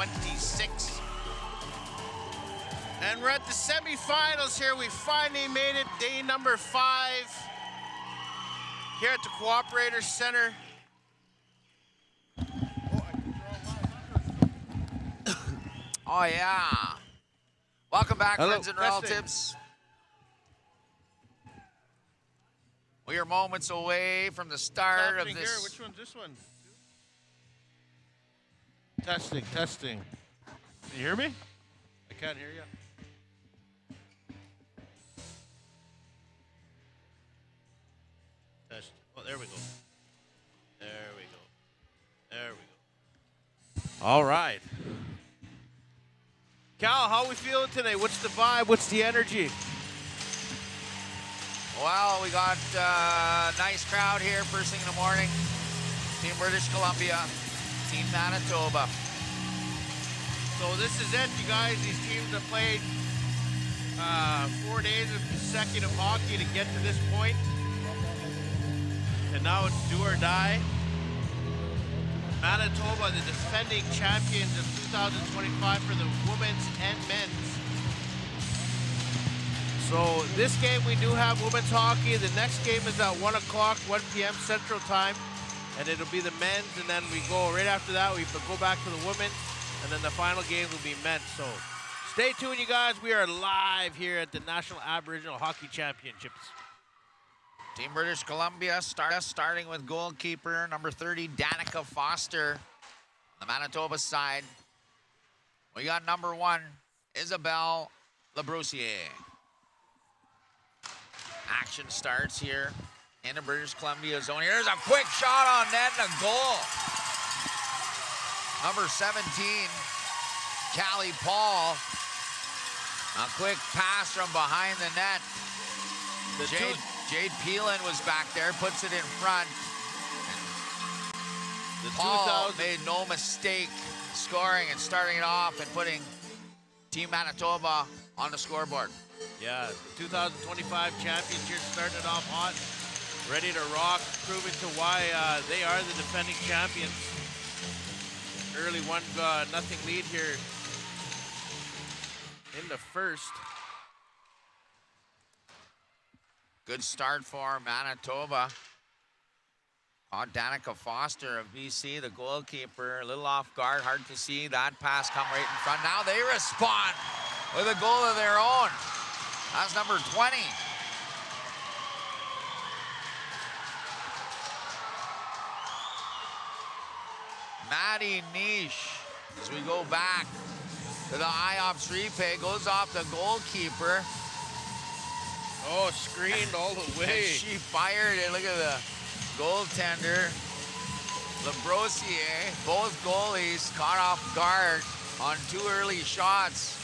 26. And we're at the semifinals here. We finally made it, day number 5 here at the Cooperator Center. Oh, yeah. Welcome back, Hello. friends and relatives. We are moments away from the start of this. Here? Which one's this one? Testing, testing. Can you hear me? I can't hear you. Test. Oh, there we go. There we go. There we go. All right. Cal, how we feeling today? What's the vibe? What's the energy? Well, we got a nice crowd here first thing in the morning. Team British Columbia, Team Manitoba. So this is it, you guys. These teams have played 4 days of consecutive hockey to get to this point. And now it's do or die. Manitoba, the defending champions of 2025 for the women's and men's. So this game we do have women's hockey. The next game is at 1 o'clock, 1 p.m. Central Time. And it'll be the men's, and then we go right after that, we go back to the women's, and then the final game will be men's. So stay tuned, you guys. We are live here at the National Aboriginal Hockey Championships. Team British Columbia starting with goalkeeper number 30, Danica Foster. On the Manitoba side, we got number 1, Isabelle Labroussier. Action starts here in the British Columbia zone. Here's a quick shot on net and a goal. Number 17, Callie Paul. A quick pass from behind the net. Jade Peelan was back there, puts it in front. Paul made no mistake scoring and starting it off and putting Team Manitoba on the scoreboard. Yeah, the 2025 champions here starting it off hot, ready to rock, proving to why they are the defending champions. Early 1-0 lead here in the first. Good start for Manitoba. Oh, Danica Foster of BC, the goalkeeper, a little off guard, hard to see that pass come right in front. Now they respond with a goal of their own. That's number 20. Maddie Niche, as we go back to the IOPS replay, goes off the goalkeeper. Oh, screened all the way. And she fired it. Look at the goaltender. Labroussier, both goalies caught off guard on 2 early shots.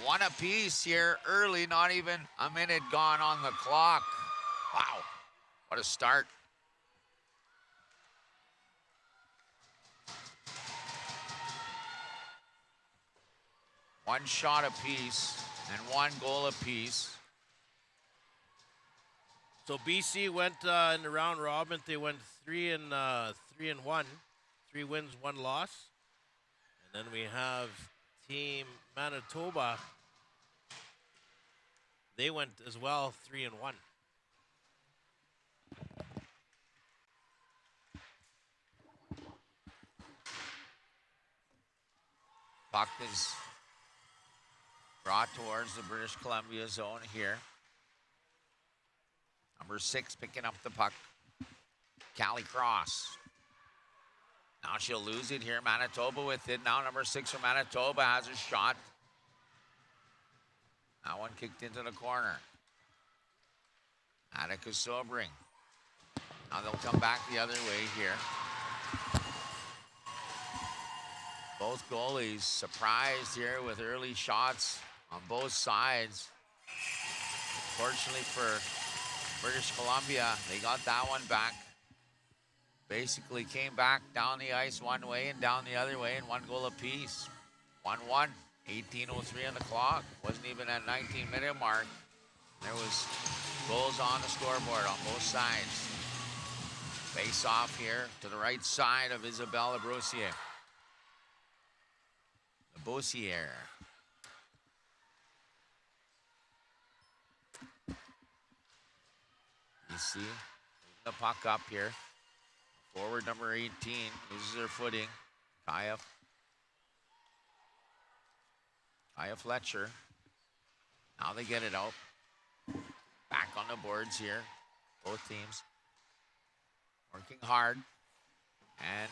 1 apiece here early, not even a minute gone on the clock. Wow, what a start. One shot apiece and 1 goal apiece. So BC went in the round robin. They went 3-1, 3 wins, 1 loss. And then we have Team Manitoba. They went as well 3-1. Puck is brought towards the British Columbia zone here. Number 6 picking up the puck. Callie Cross. Now she'll lose it here. Manitoba with it. Now number 6 for Manitoba has a shot. That one kicked into the corner. Attica Sobring. Now they'll come back the other way here. Both goalies surprised here with early shots on both sides. Fortunately for British Columbia, they got that one back. Basically came back down the ice one way and down the other way, and 1 goal apiece. 1-1, 18:03 on the clock. Wasn't even at 19-minute mark. There was goals on the scoreboard on both sides. Face off here to the right side of Isabelle Labroussier. Bossier. You see the puck up here. Forward number 18 loses her footing. Kaya Fletcher. Now they get it out. Back on the boards here. Both teams working hard. And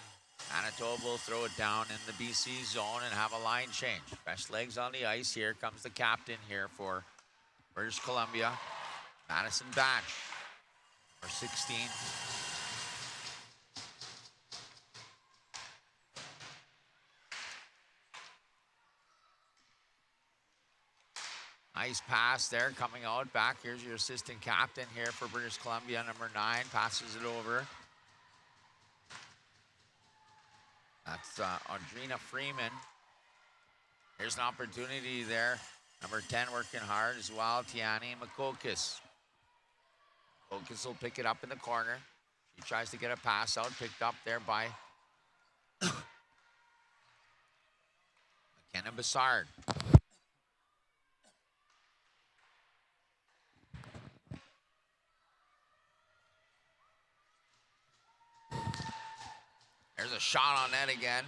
Manitoba will throw it down in the BC zone and have a line change. Best legs on the ice. Here comes the captain here for British Columbia, Madison Batch, number 16. Nice pass there coming out back. Here's your assistant captain here for British Columbia, number 9, passes it over. That's Audrina Freeman. Here's an opportunity there. Number 10 working hard as well, Tiani Makokis. Makokis will pick it up in the corner. She tries to get a pass out, picked up there by McKenna Bassard. There's a shot on net again.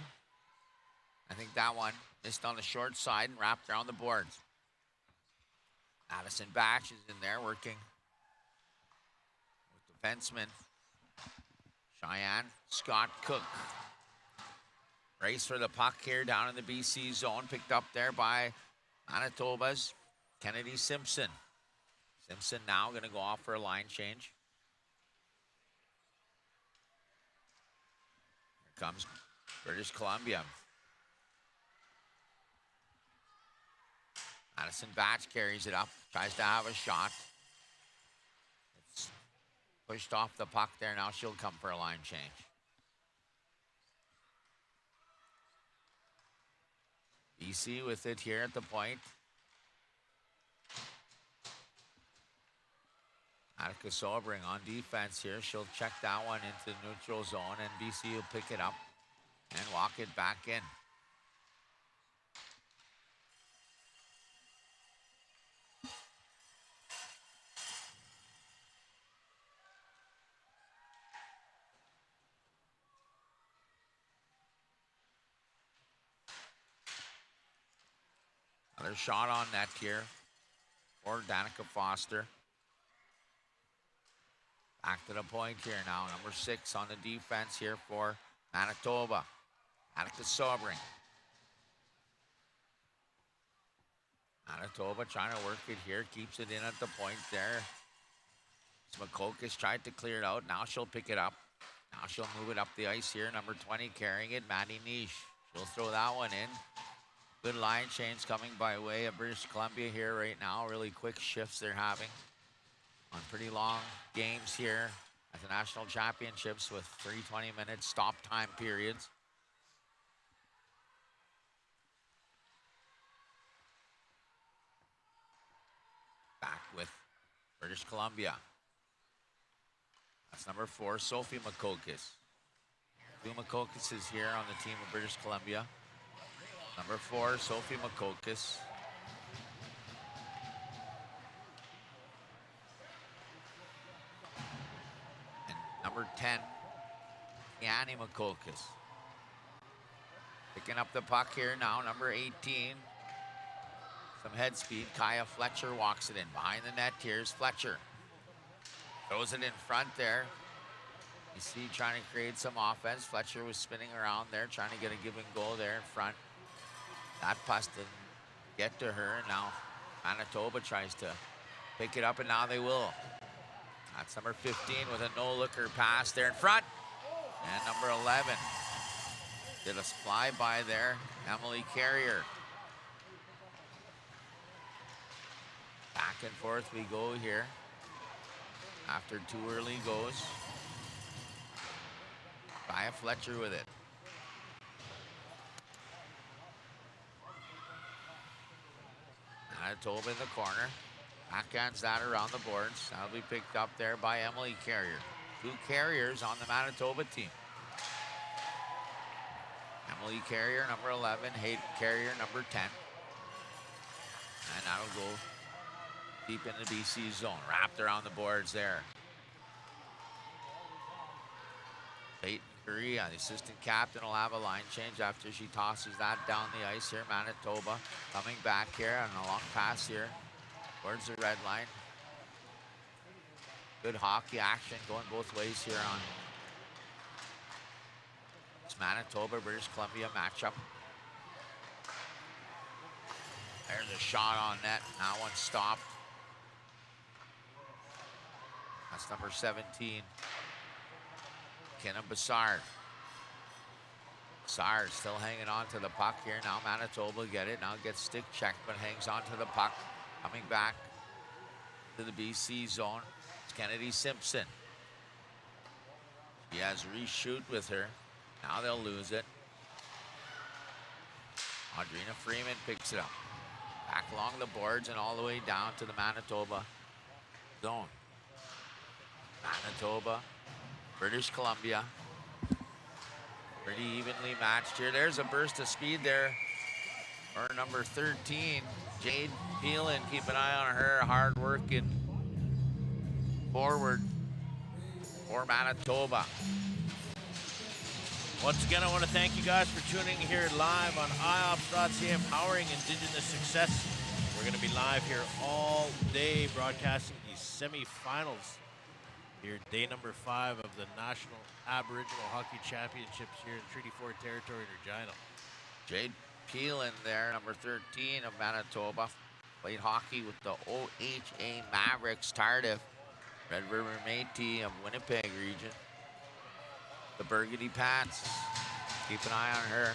I think that one missed on the short side and wrapped around the boards. Madison Batch is in there working with defenseman Cheyenne Scott Cook. Race for the puck here down in the BC zone. Picked up there by Manitoba's Kennedy Simpson. Simpson now going to go off for a line change. Here comes British Columbia. Madison Batch carries it up, tries to have a shot. It's pushed off the puck there. Now she'll come for a line change. BC with it here at the point. Attica Sobering on defense here. She'll check that one into the neutral zone, and BC will pick it up and walk it back in. Another shot on net here for Danica Foster. Back to the point here now. Number 6 on the defense here for Manitoba. Attica Sobering. Manitoba trying to work it here. Keeps it in at the point there. Makokis tried to clear it out. Now she'll pick it up. Now she'll move it up the ice here. Number 20 carrying it, Maddie Niche. She'll throw that one in. Good line change coming by way of British Columbia here right now. Really quick shifts they're having on pretty long games here at the National Championships with 3 20-minute stop time periods. Back with British Columbia. That's number 4, Sophie Makokis. Sophie Makokis is here on the team of British Columbia. Number 4, Sophie Makokis. And number 10, Yanni Makokis. Picking up the puck here now, number 18. Some head speed. Kaya Fletcher walks it in. Behind the net, here's Fletcher. Throws it in front there. You see, trying to create some offense. Fletcher was spinning around there, trying to get a give and go there in front. That pass didn't get to her, and now Manitoba tries to pick it up, and now they will. That's number 15 with a no-looker pass there in front. And number 11 did a fly-by there, Emily Carrier. Back and forth we go here after 2 early goes. Kaya Fletcher with it. Manitoba in the corner. Backhands that around the boards. That'll be picked up there by Emily Carrier. 2 carriers on the Manitoba team. Emily Carrier, number 11. Hayden Carrier, number 10. And that'll go deep in the BC zone. Wrapped around the boards there. Peyton Korea, the assistant captain, will have a line change after she tosses that down the ice here. Manitoba coming back here on a long pass here towards the red line. Good hockey action going both ways here on this Manitoba, British Columbia matchup. There's a shot on net. That one stopped. That's number 17. Kenna Bassard. Bassard still hanging on to the puck here. Now Manitoba get it. Now gets stick checked, but hangs on to the puck. Coming back to the BC zone. It's Kennedy Simpson. She has reshoot with her. Now they'll lose it. Audrina Freeman picks it up. Back along the boards and all the way down to the Manitoba zone. Manitoba, British Columbia. Pretty evenly matched here. There's a burst of speed there for number 13, Jade Peelan. Keep an eye on her, hard working forward for Manitoba. Once again, I want to thank you guys for tuning in here live on IOPS.ca, empowering Indigenous success. We're going to be live here all day broadcasting these semifinals here, day number 5 of the National Aboriginal Hockey Championships here in Treaty 4 territory in Regina. Jade Peelan there, number 13 of Manitoba. Played hockey with the OHA Mavericks, Tardif, Red River Métis of Winnipeg region. The Burgundy Pats, keep an eye on her.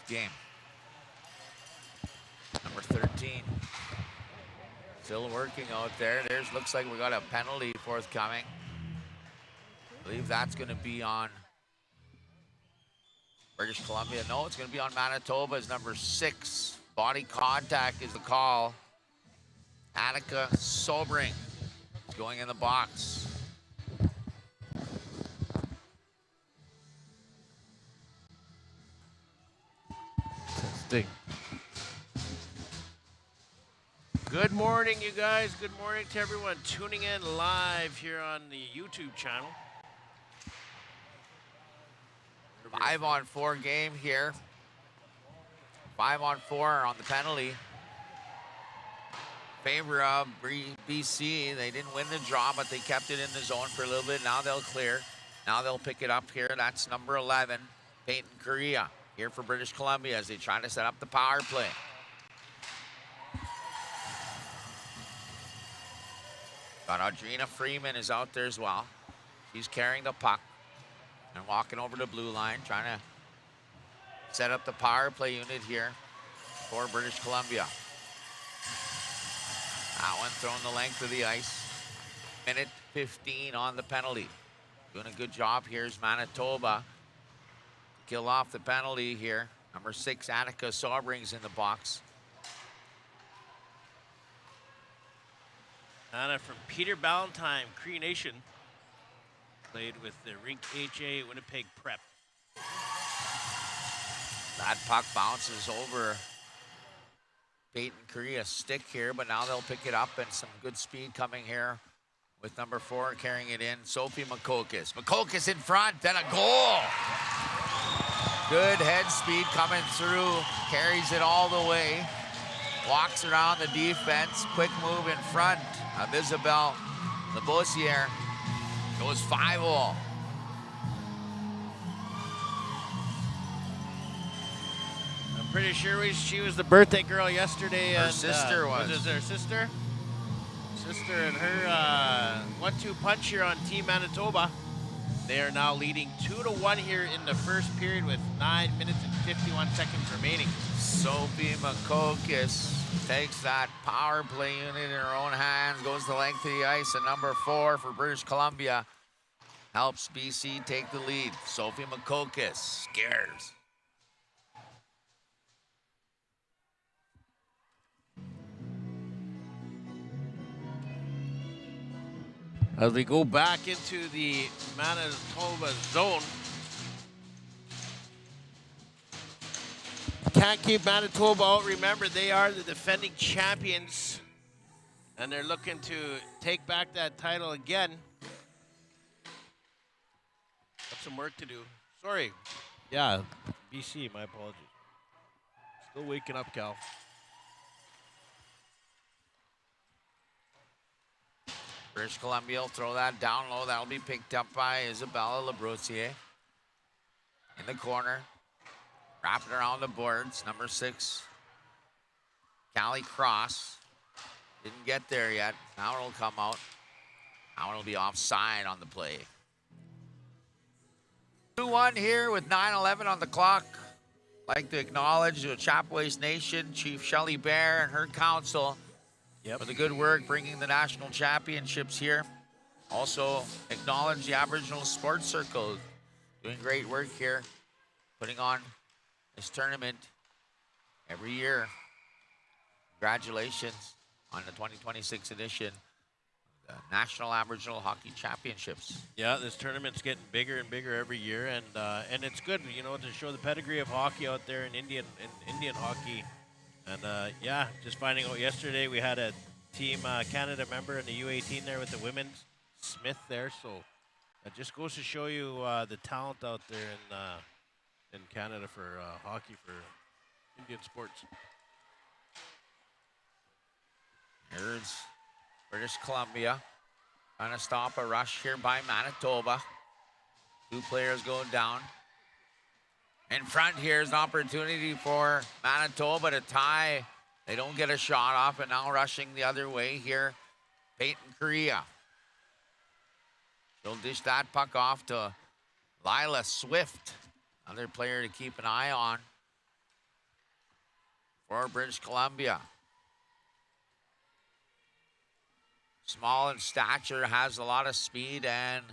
Game. Number 13. Still working out there. There's, looks like we got a penalty forthcoming. I believe that's going to be on British Columbia. No, it's going to be on Manitoba. It's number 6. Body contact is the call. Attica Sobring is going in the box. Good morning, you guys. Good morning to everyone tuning in live here on the YouTube channel. 5-on-4 game here. 5-on-4 on the penalty. Favor of BC. They didn't win the draw, but they kept it in the zone for a little bit. Now they'll clear. Now they'll pick it up here. That's number 11, Peyton Korea, here for British Columbia as they try to set up the power play. But Audrina Freeman is out there as well. She's carrying the puck and walking over the blue line, trying to set up the power play unit here for British Columbia. That one thrown the length of the ice. Minute 15 on the penalty. Doing a good job here is Manitoba. Kill off the penalty here. Number 6, Attica Sobring's in the box. Anna from Peter Ballantyne, Cree Nation. Played with the Rink HA Winnipeg Prep. That puck bounces over Peyton Korea's stick here, but now they'll pick it up and some good speed coming here with number 4 carrying it in, Sophie Makokis. Makokis in front, then a goal. Good head speed coming through, carries it all the way. Walks around the defense, quick move in front of Isabelle Labossiere. Goes 5-0. I'm pretty sure she was the birthday girl yesterday. Her sister was. Was it her sister? Sister and her 1-2 punch here on Team Manitoba. They are now leading 2-1 here in the first period with 9 minutes and 51 seconds remaining. Sophie Makokis takes that power play unit in her own hands, goes the length of the ice, and number 4 for British Columbia helps BC take the lead. Sophie Makokis scares. As we go back into the Manitoba zone, can't keep Manitoba out. Remember, they are the defending champions, and they're looking to take back that title again. Got some work to do. Sorry. Yeah, BC, my apologies. Still waking up, Cal. British Columbia will throw that down low. That'll be picked up by Isabella Labroussier. In the corner. Wrapping around the boards. Number 6. Callie Cross. Didn't get there yet. Now it'll come out. Now it'll be offside on the play. 2-1 here with 9:11 on the clock. I'd like to acknowledge the Chapways Nation, Chief Shelley Bear and her council for the good work bringing the national championships here. Also acknowledge the Aboriginal Sports Circle doing great work here, putting on this tournament every year. Congratulations on the 2026 edition of the National Aboriginal Hockey Championships. Yeah, this tournament's getting bigger and bigger every year, and it's good, you know, to show the pedigree of hockey out there in Indian hockey. And yeah, just finding out yesterday we had a Team Canada member in the U18 there with the women's, Smith there. So it just goes to show you the talent out there in Canada for hockey, for Indian sports. Here's British Columbia trying to stop a rush here by Manitoba. 2 players going down. In front here is an opportunity for Manitoba to tie. They don't get a shot off, and now rushing the other way here, Peyton Correa. She'll dish that puck off to Lila Swift, another player to keep an eye on for British Columbia. Small in stature, has a lot of speed, and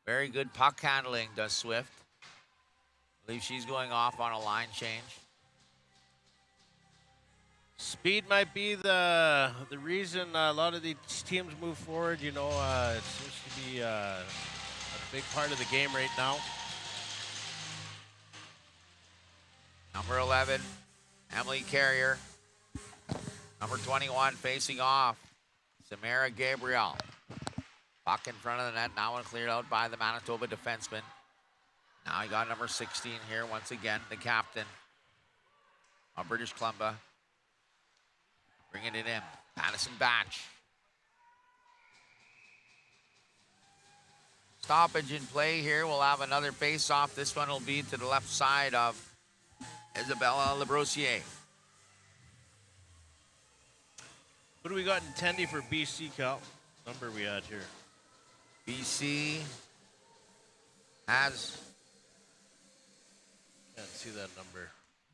very good puck handling, does Swift. I believe she's going off on a line change. Speed might be the reason a lot of these teams move forward. You know, it seems to be a big part of the game right now. Number 11, Emily Carrier. Number 21 facing off, Samara Gabriel. Puck in front of the net, now one cleared out by the Manitoba defenseman. Now he got number 16 here once again, the captain of British Columbia. Bringing it in, Madison Batch. Stoppage in play here. We'll have another face-off. This one will be to the left side of Isabella Labroussier. What do we got in Tendy for BC, Cal? Number we had here. BC has... Can't see that number.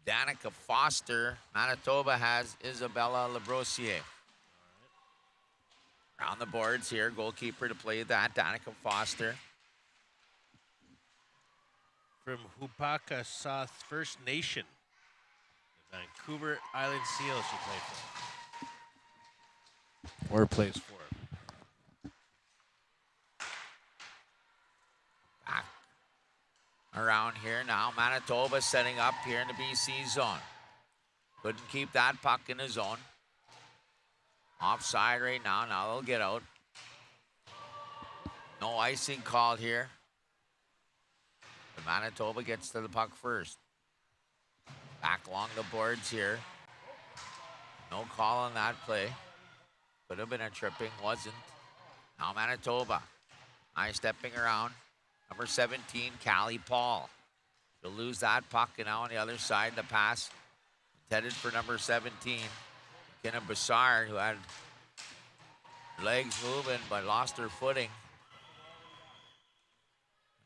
Danica Foster. Manitoba has Isabella Labroussier. Right. Around the boards here, goalkeeper to play that, Danica Foster. From Hupaka South First Nation. The Vancouver Island Seals she played for. Or plays for. Back around here now. Manitoba setting up here in the BC zone. Couldn't keep that puck in the zone. Offside right now. Now they'll get out. No icing called here. But Manitoba gets to the puck first. Back along the boards here. No call on that play. Could have been a tripping, wasn't. Now Manitoba. Nice stepping around. Number 17, Callie Paul. She'll lose that puck, and now on the other side, the pass intended for number 17, McKenna Broussard, who had legs moving but lost her footing.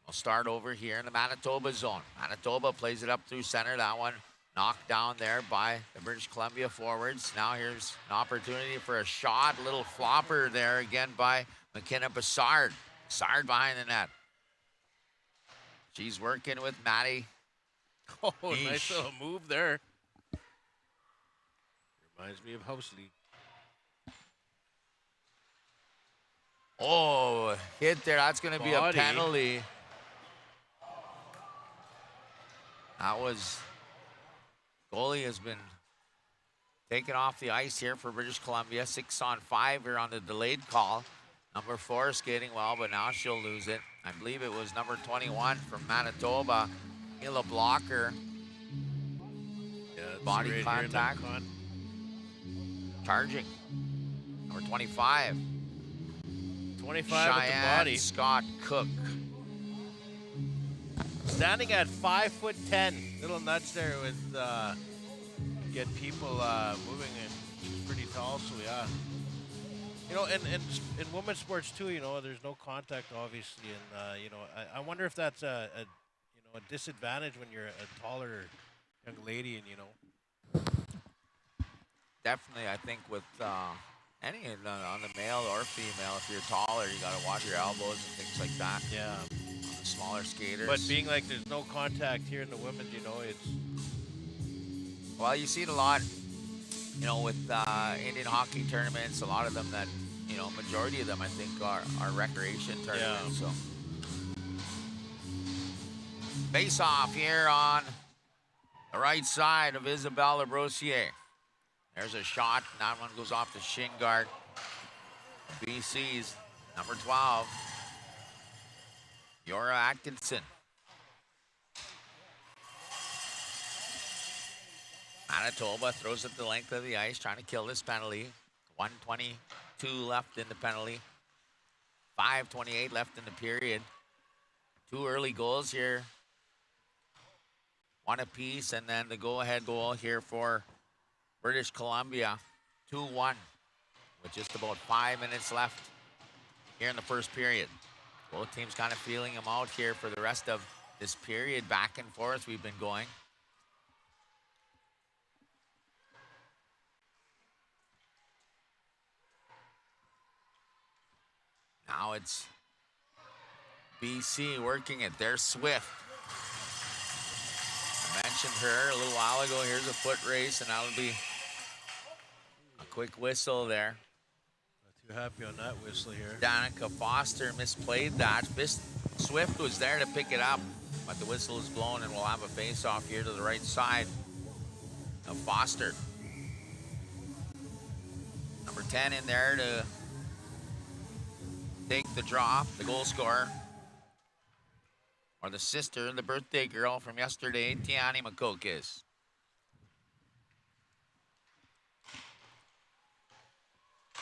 We'll start over here in the Manitoba zone. Manitoba plays it up through center. That one knocked down there by the British Columbia forwards. Now here's an opportunity for a shot. A little flopper there again by McKenna Broussard. Broussard behind the net. She's working with Maddie. Oh, nice little move there. Reminds me of House League. Oh, hit there. That's going to be a penalty. That was Goalie has been taken off the ice here for British Columbia. 6-on-5 here on the delayed call. Number 4 skating well, but now she'll lose it. I believe it was number 21 from Manitoba, Hila Blocker. Yeah, Body right contact. Charging. Number 25. 25 Cheyenne with the body. Scott Cook. Standing at 5'10". Little nudge there with get people moving, and she's pretty tall, so yeah. You know, in women's sports too, you know, there's no contact obviously, and you know, I wonder if that's a disadvantage when you're a taller young lady, and you know. Definitely, I think with any on the male or female, if you're taller, you got to watch your elbows and things like that. Yeah. Smaller skaters. But being like there's no contact here in the women's, you know, it's. Well, you see it a lot, you know, with Indian hockey tournaments. A lot of them that, you know, majority of them I think are recreation tournaments. Yeah. So face off here on the right side of Isabelle Labrosier. There's a shot, and that one goes off the shin guard. BC's number 12, Yora Atkinson. Manitoba throws it the length of the ice, trying to kill this penalty. 1:22 left in the penalty. 5:28 left in the period. 2 early goals here. 1 apiece, and then the go-ahead goal here for British Columbia. 2-1 with just about 5 minutes left here in the first period. Both teams kind of feeling them out here for the rest of this period. Back and forth we've been going. Now it's BC working it. There's Swift. I mentioned her a little while ago. Here's a foot race, and that'll be a quick whistle there. Not too happy on that whistle here. Danica Foster misplayed that. Swift was there to pick it up, but the whistle is blown, and we'll have a face-off here to the right side of Foster. Number 10 in there to take the draw, the goal scorer, or the sister, the birthday girl from yesterday, Tiani Makokis.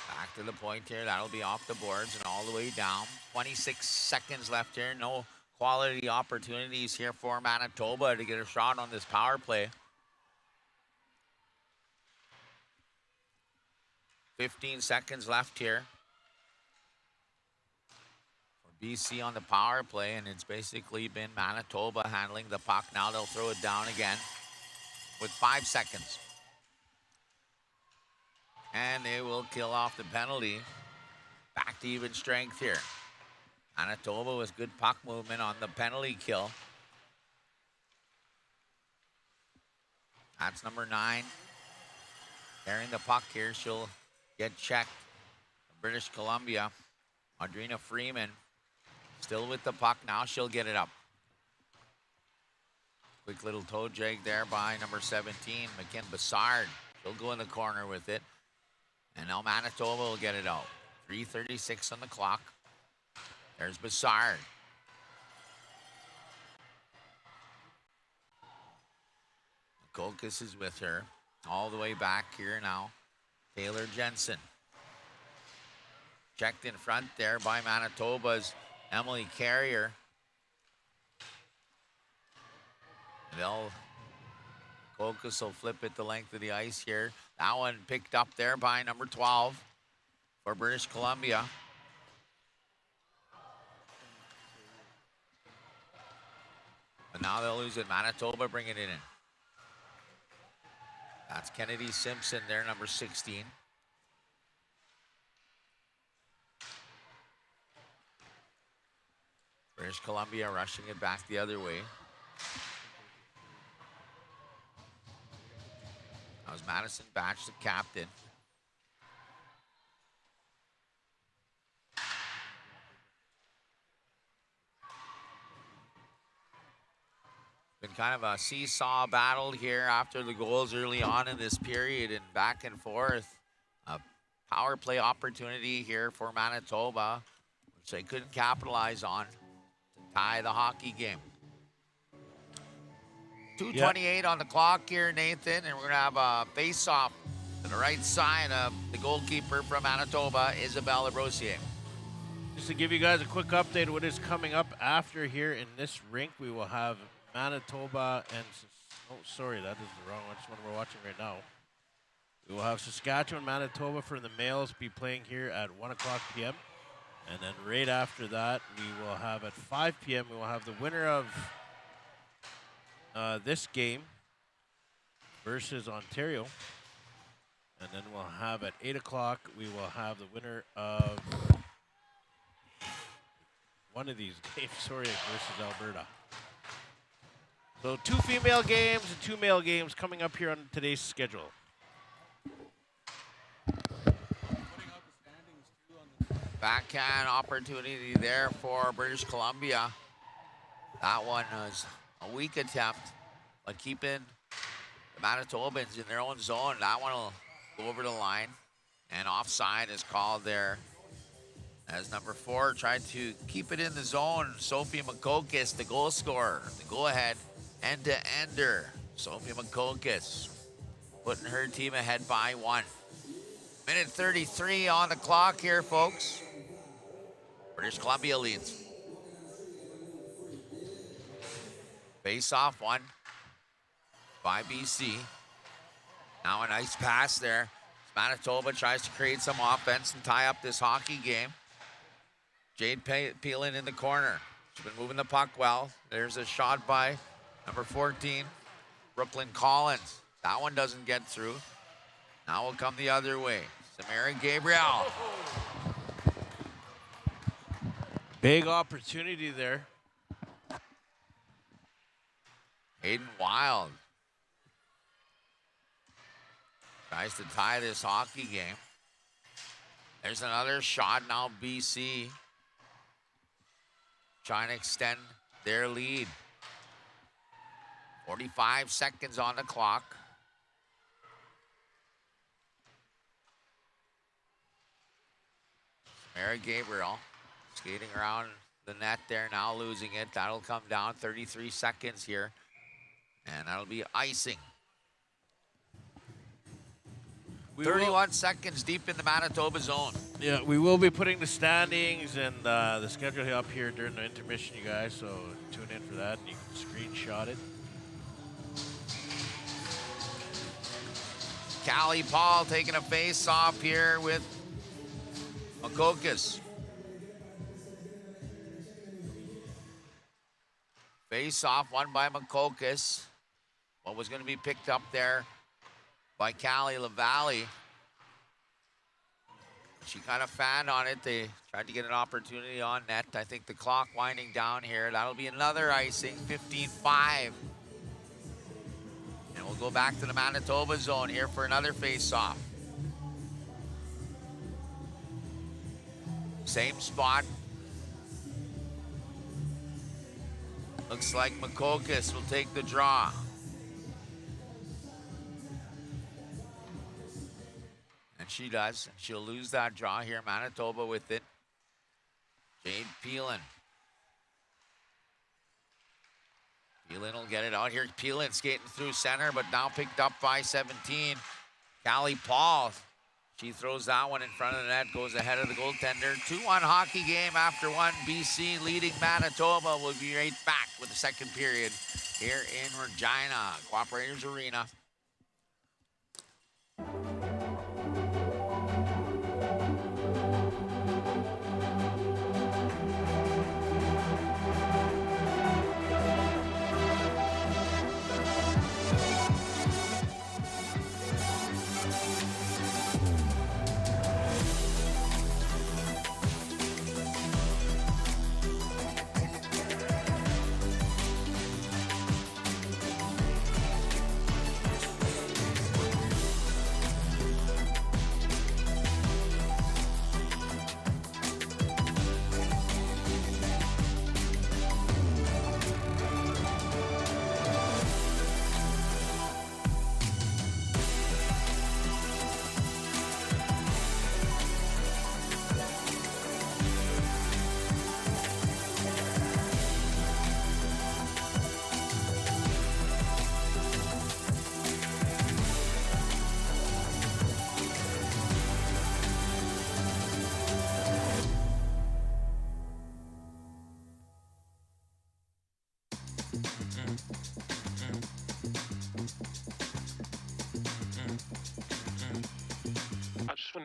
Back to the point here. That'll be off the boards and all the way down. 26 seconds left here. No quality opportunities here for Manitoba to get a shot on this power play. 15 seconds left here for BC on the power play, and it's basically been Manitoba handling the puck. Now they'll throw it down again with 5 seconds. And they will kill off the penalty. Back to even strength here. Manitoba with good puck movement on the penalty kill. That's number 9. Carrying the puck here. She'll get checked. British Columbia. Audrina Freeman still with the puck. Now she'll get it up. Quick little toe drag there by number 17, McKin Bassard. She'll go in the corner with it. And now Manitoba will get it out. 3:36 on the clock. There's Bassard. Kokis is with her. All the way back here now. Taylor Jensen. Checked in front there by Manitoba's Emily Carrier. Kokis will flip it the length of the ice here. That one picked up there by number 12 for British Columbia. But now they'll lose it. Manitoba bringing it in. That's Kennedy Simpson there, number 16. British Columbia rushing it back the other way. That was Madison Batch, the captain. Been kind of a seesaw battle here after the goals early on in this period and back and forth. A power play opportunity here for Manitoba, which they couldn't capitalize on to tie the hockey game. 2:28 on the clock here, Nathan, and we're going to have a face-off to the right side of the goalkeeper from Manitoba, Isabelle Labrosier. Just to give you guys a quick update of what is coming up after here in this rink, we will have Manitoba and... Oh, sorry, that is the wrong one. It's one we're watching right now. We will have Saskatchewan, Manitoba for the males be playing here at 1 o'clock p.m. And then right after that, we will have at 5 p.m., we will have the winner of this game versus Ontario. And then we'll have at 8 o'clock, we will have the winner of one of these games, sorry, versus Alberta. So 2 female games and 2 male games coming up here on today's schedule. Backhand opportunity there for British Columbia. That one was a weak attempt, but keeping the Manitobans in their own zone. That one will go over the line, and offside is called there as number 4 tried to keep it in the zone. Sophie Makokis, the goal scorer, the go-ahead end-to-ender. Sophie Makokis putting her team ahead by 1. Minute 33 on the clock here, folks. British Columbia leads. Face-off one by BC. Now a nice pass there. Manitoba tries to create some offense and tie up this hockey game. Jade Peelan in the corner. She's been moving the puck well. There's a shot by number 14, Brooklyn Collins. That one doesn't get through. Now we'll come the other way. Samara Gabriel. Big opportunity there. Hayden Wild tries to tie this hockey game. There's another shot now. BC trying to extend their lead. 45 seconds on the clock. Mary Gabriel skating around the net there, now losing it. That'll come down. 33 seconds here, and that'll be icing. 31 seconds deep in the Manitoba zone. Yeah, we will be putting the standings and the schedule up here during the intermission, you guys, so tune in for that, and you can screenshot it. Callie Paul taking a face-off here with Makokis. Face-off won by Makokis. What was going to be picked up there by Callie LaValle. She kind of fanned on it. They tried to get an opportunity on net. I think the clock winding down here. That'll be another icing, 15-5. And we'll go back to the Manitoba zone here for another face-off. Same spot. Looks like Makokis will take the draw. And she does. She'll lose that draw here. Manitoba with it. Jade Peelan. Peelan will get it out here. Peelan skating through center, but now picked up by 17. Callie Paul. She throws that one in front of the net, goes ahead of the goaltender. 2-1 hockey game after one. BC leading Manitoba. We'll be right back with the second period here in Regina, Cooperators Arena.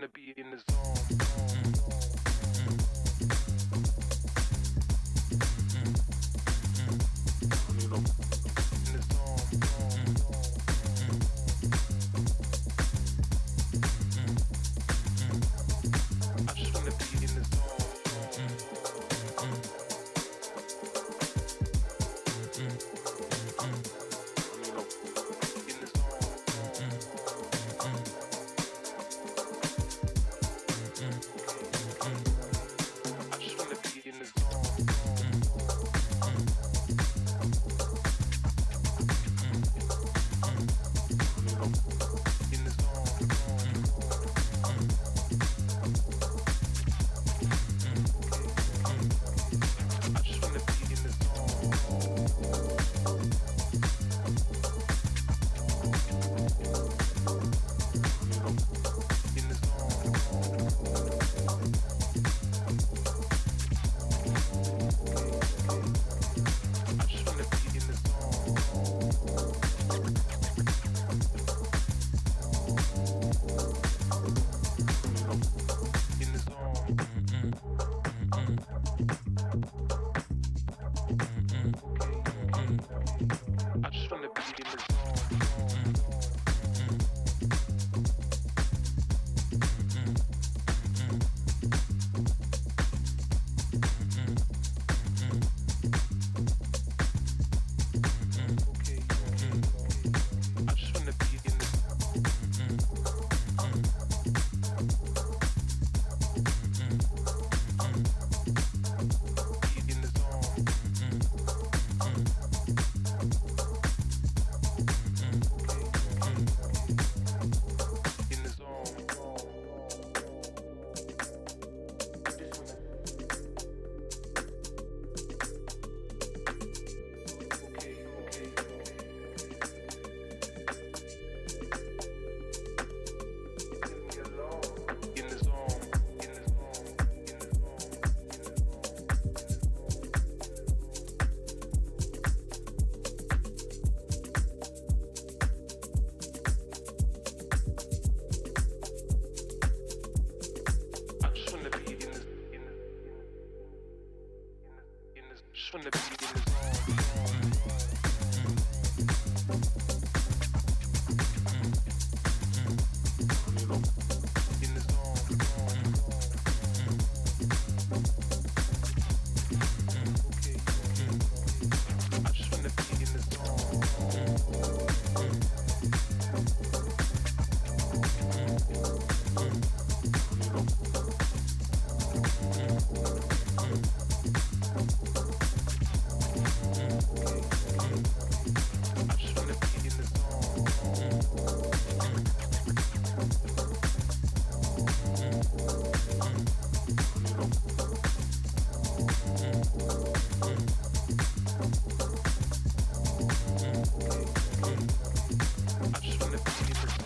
wanna be in the zone. You know, in the zone. I just wanna be in the zone. You know, in the zone. I just wanna be in the zone. You know, in the zone. I just wanna be in the zone. You know, in the zone. I just wanna be in the zone. You know, in the zone. I just wanna be in the zone. I just wanna be in the be in the zone. In the zone. In the zone. In the zone. In the zone. I just wanna be in the just wanna be in the zone. You know, in the zone. I just wanna be in the zone. You know, I just wanna be in the zone. You know, I just wanna be in the zone.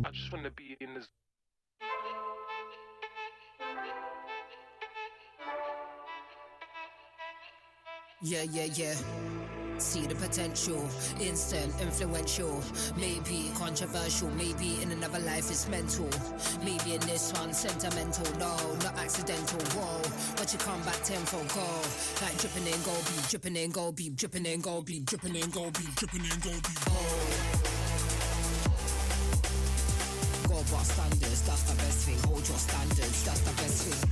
I just wanna be in the zone. Yeah. See the potential, instant, influential. Maybe controversial, maybe in another life it's mental. Maybe in this one, sentimental. No, not accidental. Whoa, but you come back tenfold, go. Like dripping in gold beam, dripping in gold beam, dripping in gold beam, dripping in gold beam, dripping in gold beam. Oh. Gold bar standards, that's the best thing. Hold your standards, that's the best thing.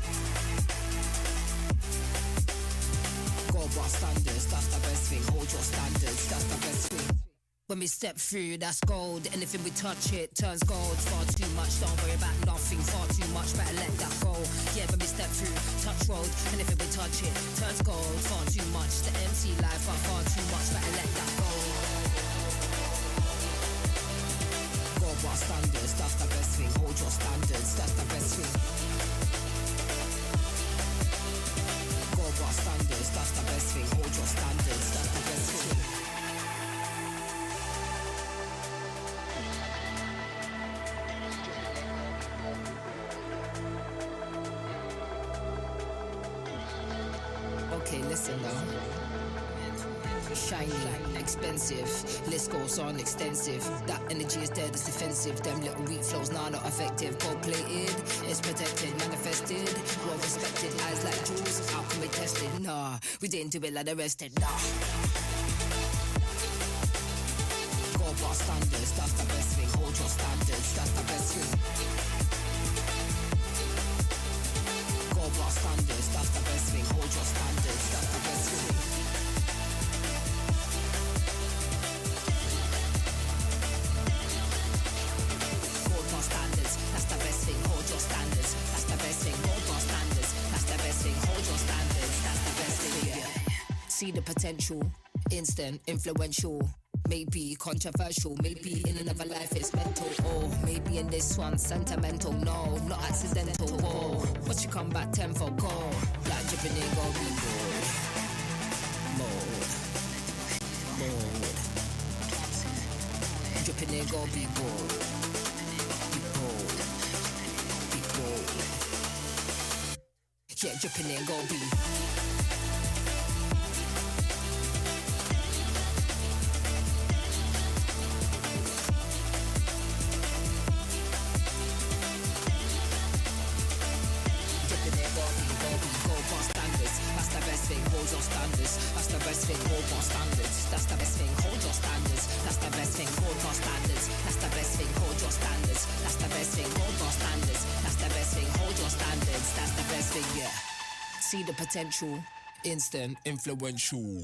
Gold bar standards, that's the best thing. Hold your standards, that's the best thing. When we step through, that's gold. Anything we touch, it turns gold. Far too much, don't worry about nothing. Far too much, better let that go. Yeah, when we step through, touch road. Anything we touch, it turns gold. Far too much, the MC life, but far too much, better let that go. Gold bar standards, that's the best thing. Hold your standards, that's the best thing. Gold bar standards, that's the best thing. Hold your standards, that's the best thing. Okay, listen now. Shiny, expensive, list goes on extensive. That energy is dead, it's defensive. Them little weak flows, nah, not effective. Gold plated, it's protected, manifested. Well respected, eyes like jewels. How can we test it? Nah, we didn't do it like the rest did. Nah. Gold bar standards, that's the best thing. Hold your standards, that's the best thing. Gold bar standards, that's the best thing. Hold your standards, that's the best thing. Standards, that's the best thing, hold your standards. That's the best thing, hold your standards. That's the best thing, hold your standards. That's the best thing, yeah. See the potential, instant, influential. Maybe controversial, maybe in another life it's mental. Oh, maybe in this one sentimental. No, not accidental. Oh, but you come back 10 for gold. Like dripping in gold, be bored. Mode. Dripping in gold, be bored. Yeah, dripping in gold be. Gold bar standards, that's the best thing, hold your standards. That's the best thing, hold bar standards. That's the best thing, hold your standards. That's the best thing, hold bar standards. That's the best thing, hold your standards. That's the best thing, hold bar standards. That's the best thing, hold your standards. That's the best thing, yeah. See the potential, instant, influential.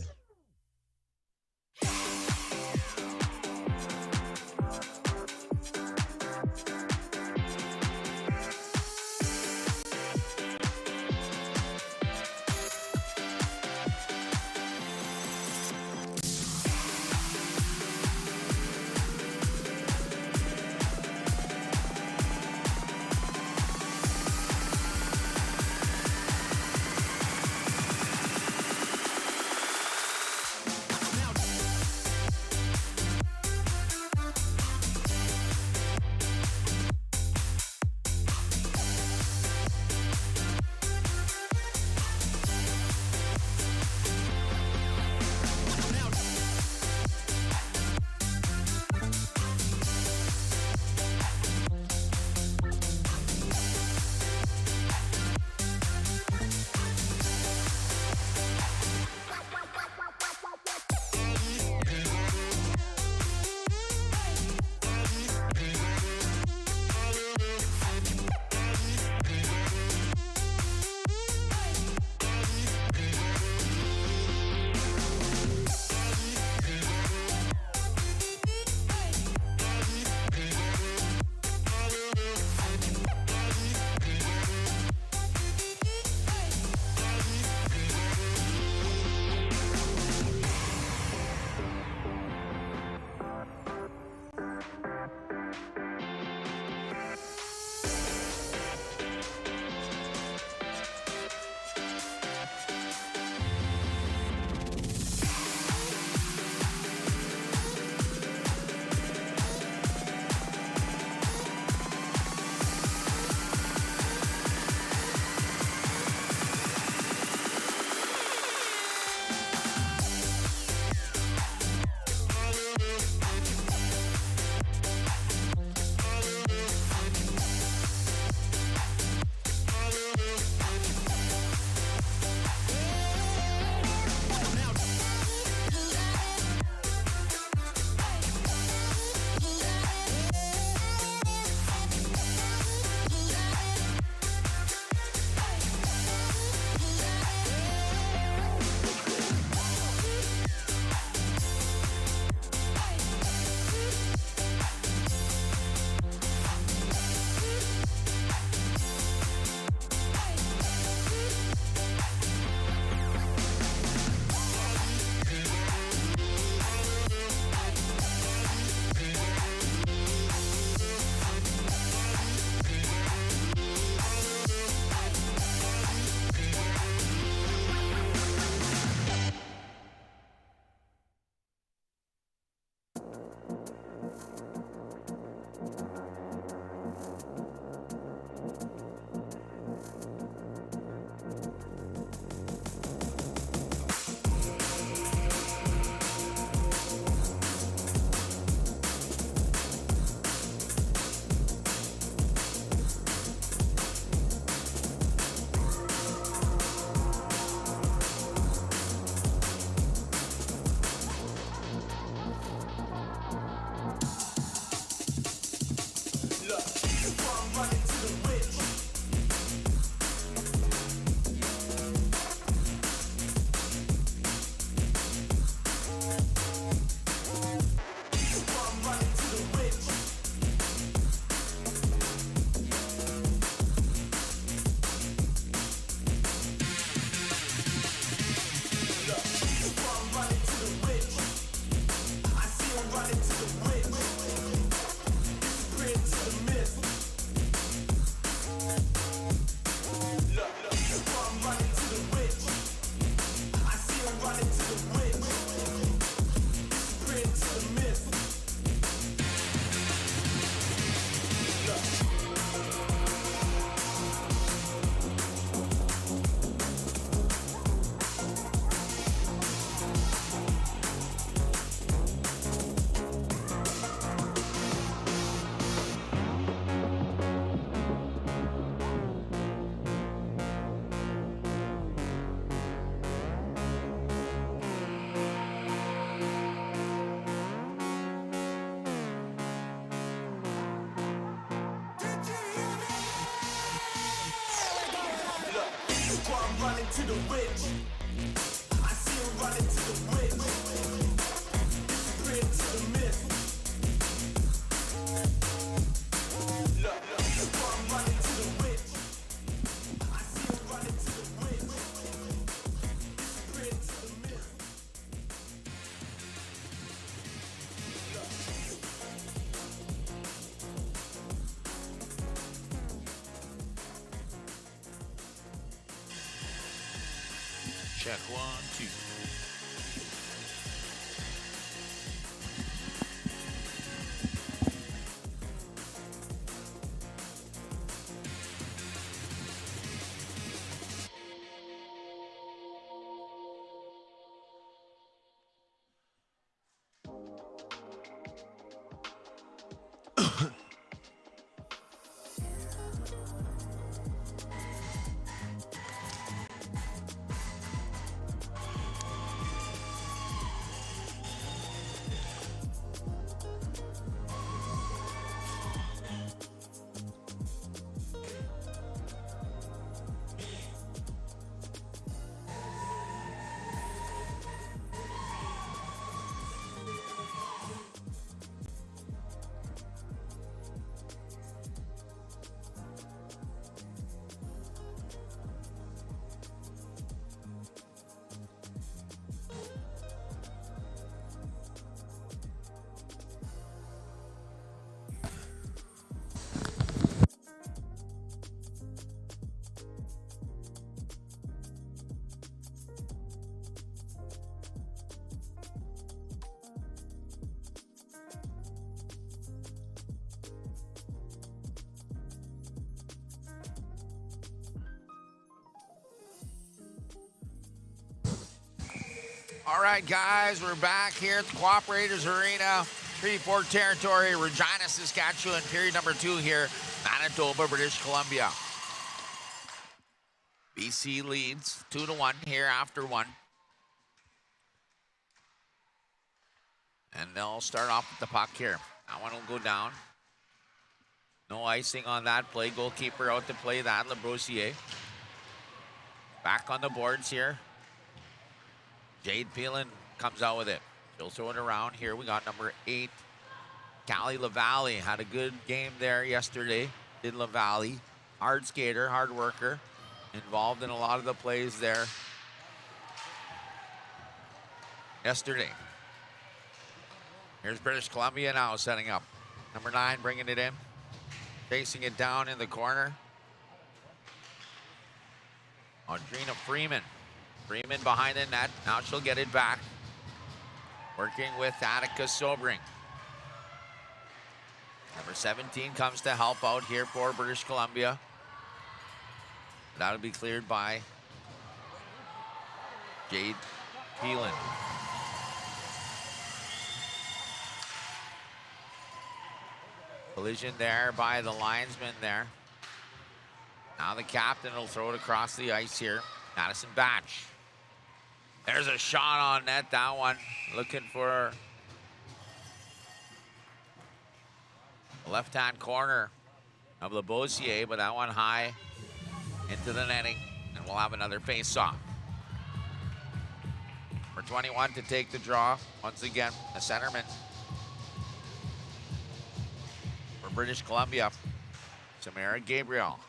to the witch. I see him running to the witch. Disappearing to the myth. Look, that's why I'm running to the witch. I see him running to the witch. Disappearing to the myth. Check 1, 2. All right, guys, we're back here at the Cooperators Arena, Treaty 4 territory, Regina, Saskatchewan, period number 2 here, Manitoba, British Columbia. BC leads 2-1 here after 1. And they'll start off with the puck here. That one will go down. No icing on that play. Goalkeeper out to play that, Labroussier. Back on the boards here. Jade Phelan comes out with it. She'll throw it around. Here we got number 8, Callie LaValle. Had a good game there yesterday, did LaValle. Hard skater, hard worker. Involved in a lot of the plays there yesterday. Here's British Columbia now setting up. Number 9 bringing it in. Chasing it down in the corner. Audrina Freeman. Freeman behind the net. Now she'll get it back. Working with Attica Sobring. Number 17 comes to help out here for British Columbia. That'll be cleared by Jade Phelan. Collision there by the linesman there. Now the captain will throw it across the ice here. Madison Batch. There's a shot on net, that one. Looking for the left-hand corner of Labroussier, but that one high into the netting, and we'll have another face-off. Number 21 to take the draw. Once again, the centerman for British Columbia, Samara Gabriel.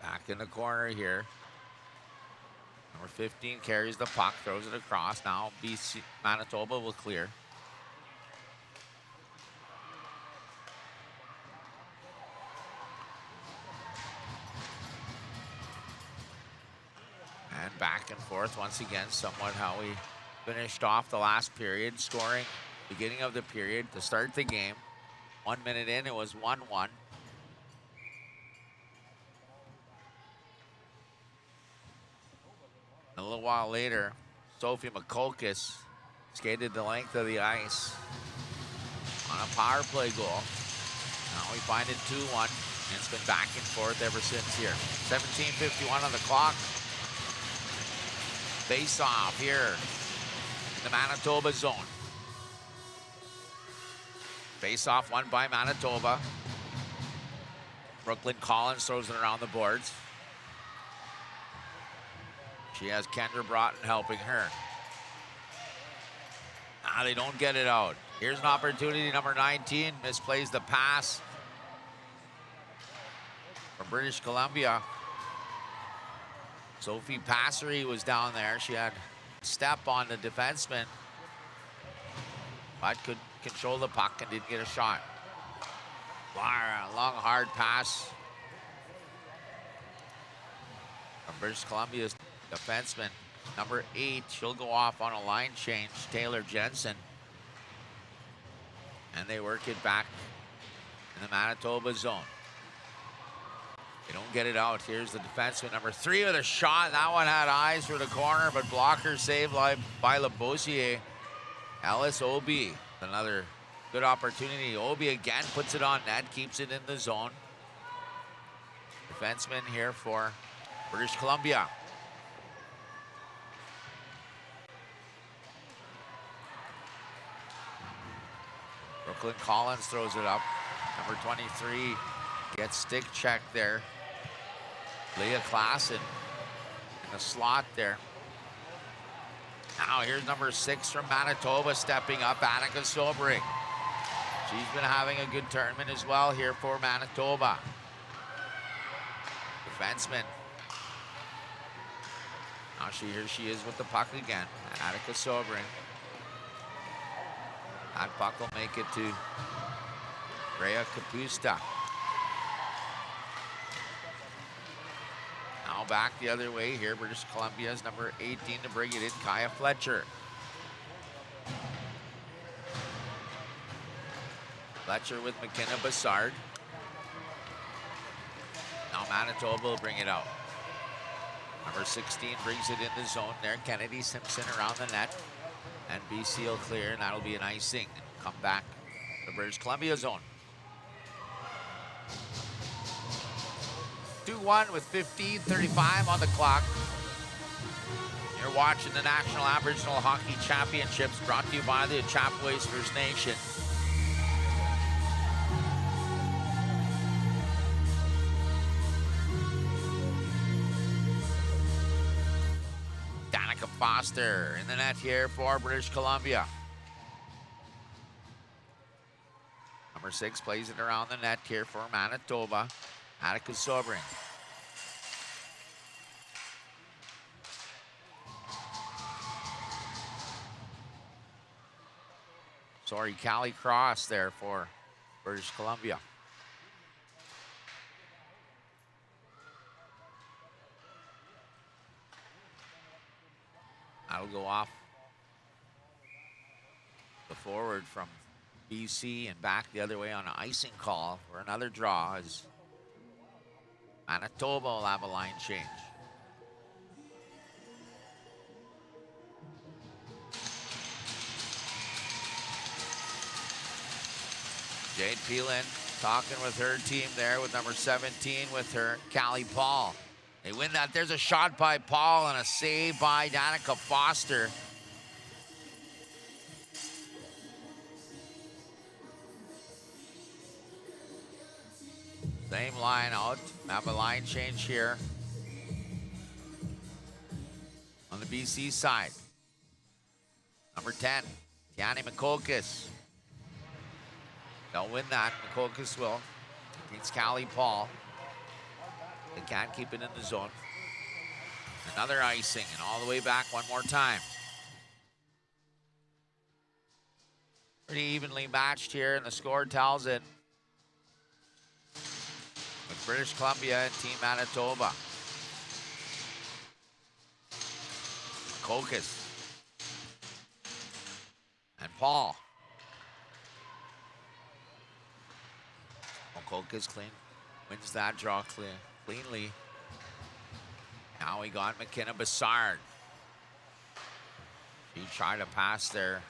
Back in the corner here. Number 15 carries the puck, throws it across. Now BC Manitoba will clear. And back and forth once again, somewhat how we finished off the last period, scoring beginning of the period to start the game. 1 minute in, it was 1-1. A little while later, Sophie McCulkis skated the length of the ice on a power play goal. Now we find it 2-1, and it's been back and forth ever since here. 17:51 on the clock. Face off here in the Manitoba zone. Face-off won by Manitoba. Brooklyn Collins throws it around the boards. She has Kendra Broughton helping her. They don't get it out. Here's an opportunity, number 19 misplays the pass from British Columbia. Sophie Passery was down there. She had a step on the defenseman, but could control the puck and didn't get a shot. Long, hard pass from British Columbia's defenseman. Number 8, she'll go off on a line change, Taylor Jensen. And they work it back in the Manitoba zone. They don't get it out. Here's the defenseman, number 3 with a shot. That one had eyes for the corner, but blocker saved by Labossiere. Ellis Obi, another good opportunity. Obi again puts it on net, keeps it in the zone. Defenseman here for British Columbia. Brooklyn Collins throws it up. Number 23 gets stick checked there. Leah Klassen in the slot there. Now here's number 6 from Manitoba stepping up, Annika Sobering. She's been having a good tournament as well here for Manitoba. Defenseman. Now here she is with the puck again, Annika Sobering. That puck will make it to Rhea Kapusta. Now back the other way here. British Columbia's number 18 to bring it in, Kaya Fletcher. Fletcher with McKenna Bassard. Now Manitoba will bring it out. Number 16 brings it in the zone there. Kennedy Simpson around the net. And BC will clear, and that'll be an icing. Come back to the British Columbia zone. 2-1 with 15:35 on the clock. You're watching the National Aboriginal Hockey Championships brought to you by the Chapways First Nation. Danica Foster in the net here for British Columbia. Number 6 plays it around the net here for Manitoba. Annika Sobering. Sorry, Callie Cross there for British Columbia. That'll go off the forward from BC and back the other way on an icing call for another draw as Manitoba will have a line change. Jade Peelan talking with her team there with number 17 with her, Callie Paul. They win that. There's a shot by Paul and a save by Danica Foster. Same line out. Have a line change here on the BC side. Number 10, Tiani Mikokis. They'll win that. Mikokis will. Beats Callie Paul. They can't keep it in the zone. Another icing and all the way back one more time. Pretty evenly matched here, and the score tells it. With British Columbia and Team Manitoba. Kokis. And Paul. Kokis clean. Wins that draw cleanly. Now we got McKenna Bassard. She tried to pass there in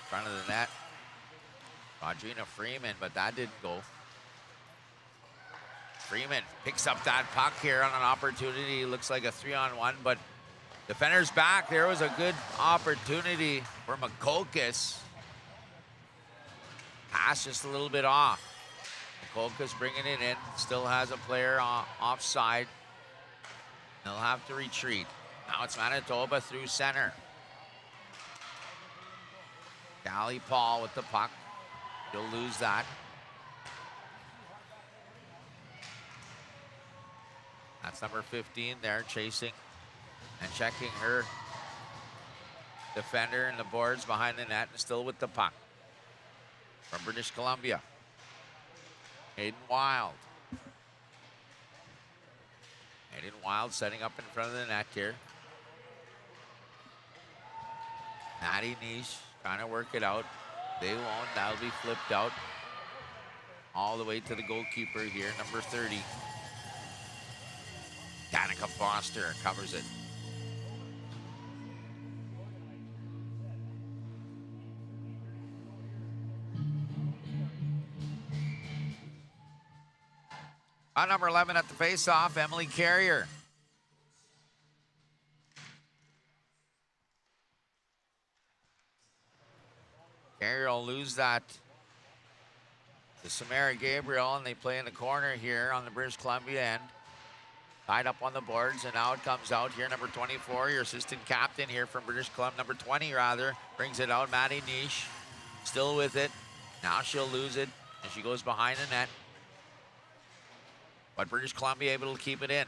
front of the net. Rodrina Freeman, but that didn't go. Freeman picks up that puck here on an opportunity. Looks like a 3-on-1, but defender's back. There was a good opportunity for Mikokis. Pass just a little bit off. Kolka's bringing it in. Still has a player offside. They'll have to retreat. Now it's Manitoba through center. Callie Paul with the puck. She'll lose that. That's number 15 there, chasing and checking her defender in the boards behind the net, and still with the puck. From British Columbia, Hayden Wild. Hayden Wild setting up in front of the net here. Maddie Niche trying to work it out. They won't. That'll be flipped out all the way to the goalkeeper here, number 30. Danica Foster covers it. On number 11 at the faceoff, Emily Carrier. Carrier will lose that to Samara Gabriel, and they play in the corner here on the British Columbia end. Tied up on the boards, and now it comes out here. Number 24, your assistant captain here from British Columbia, number 20 rather, brings it out. Maddie Niche still with it. Now she'll lose it, and she goes behind the net. But British Columbia able to keep it in.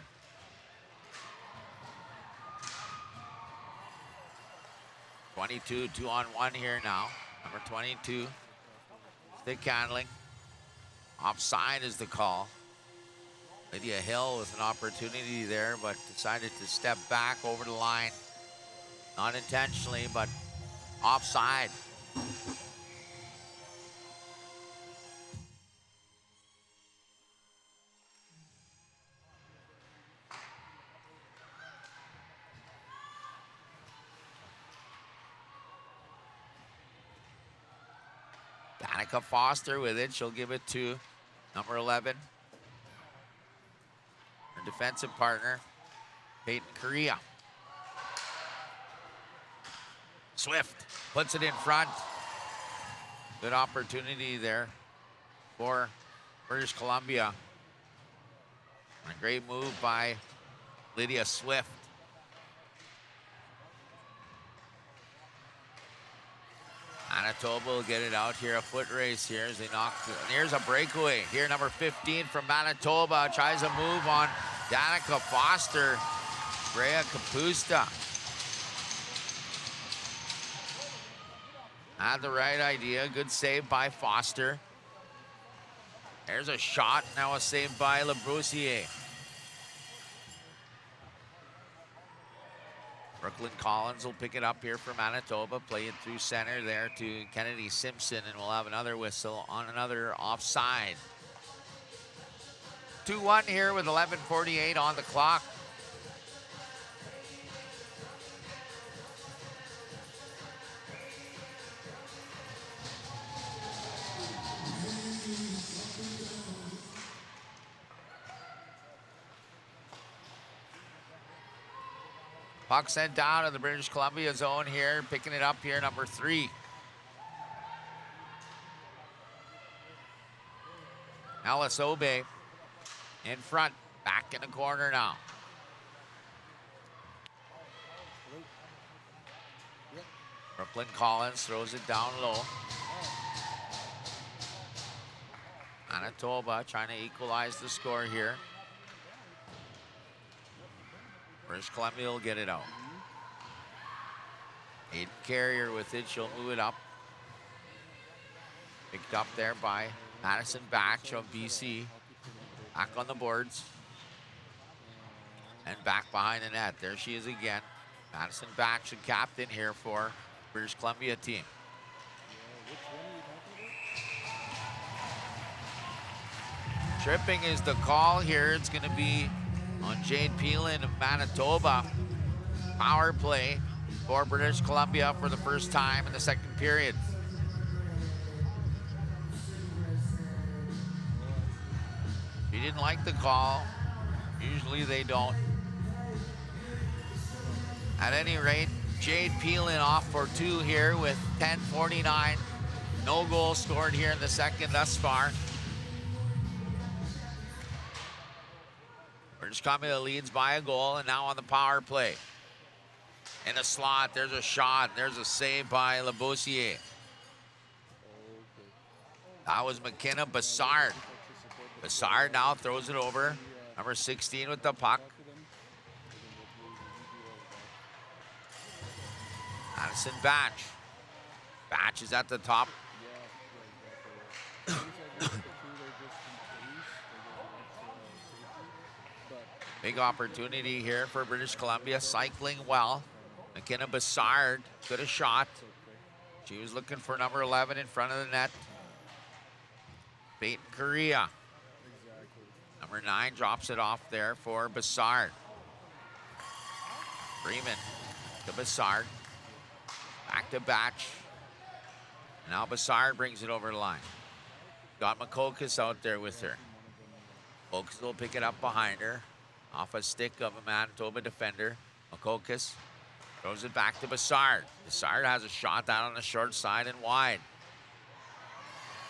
(22) 2-on-1 here now. Number 22, stick handling. Offside is the call. Lydia Hill with an opportunity there, but decided to step back over the line. Not intentionally, but offside. Danica Foster with it. She'll give it to number 11. Her defensive partner, Peyton Correa. Swift puts it in front. Good opportunity there for British Columbia. A great move by Lydia Swift. Manitoba will get it out here, a foot race here as they knock. And here's a breakaway. Here, number 15 from Manitoba tries a move on Danica Foster. Brea Kapusta had the right idea. Good save by Foster. There's a shot, now a save by Labroussier. Brooklyn Collins will pick it up here for Manitoba, play it through center there to Kennedy Simpson, and we'll have another whistle on another offside. 2-1 here with 11:48 on the clock. Puck sent down to the British Columbia zone here, picking it up here, number 3. Alice Obey in front, back in the corner now. Brooklyn Collins throws it down low. Manitoba trying to equalize the score here. British Columbia will get it out. Aiden Carrier with it, she'll move it up. Picked up there by Madison Batch of BC. Back on the boards. And back behind the net. There she is again. Madison Batch, the captain here for British Columbia team. Tripping is the call here. It's going to be on Jade Peelan of Manitoba. Power play for British Columbia for the first time in the second period. She didn't like the call. Usually they don't. At any rate, Jade Peelan off for 2 here with 10:49 No goal scored here in the second thus far. British Columbia leads by a goal, and now on the power play. In the slot, there's a shot. There's a save by Labossiere. That was McKenna Bassard. Bassard now throws it over. Number 16 with the puck. Madison Batch. Batch is at the top. Big opportunity here for British Columbia, cycling well. McKenna Bassard, good a shot. She was looking for number 11 in front of the net. Peyton Correa. Number 9 drops it off there for Bassard. Freeman to Bassard. Back to Batch. Now Bassard brings it over the line. Got Makokas out there with her. Makokas will pick it up behind her. Off a stick of a Manitoba defender. Makokas throws it back to Bassard. Bassard has a shot down on the short side and wide.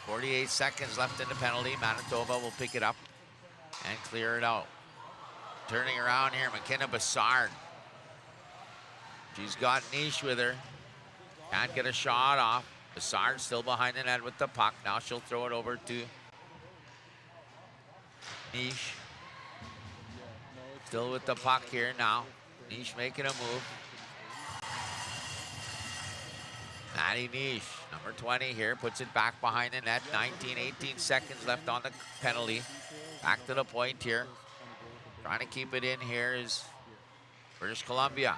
48 seconds left in the penalty. Manitoba will pick it up and clear it out. Turning around here, McKenna Bassard. She's got Niche with her. Can't get a shot off. Bassard still behind the net with the puck. Now she'll throw it over to Niche. Still with the puck here now. Niche making a move. Maddie Niche, number 20 here, puts it back behind the net. 18 seconds left on the penalty. Back to the point here. Trying to keep it in here is British Columbia.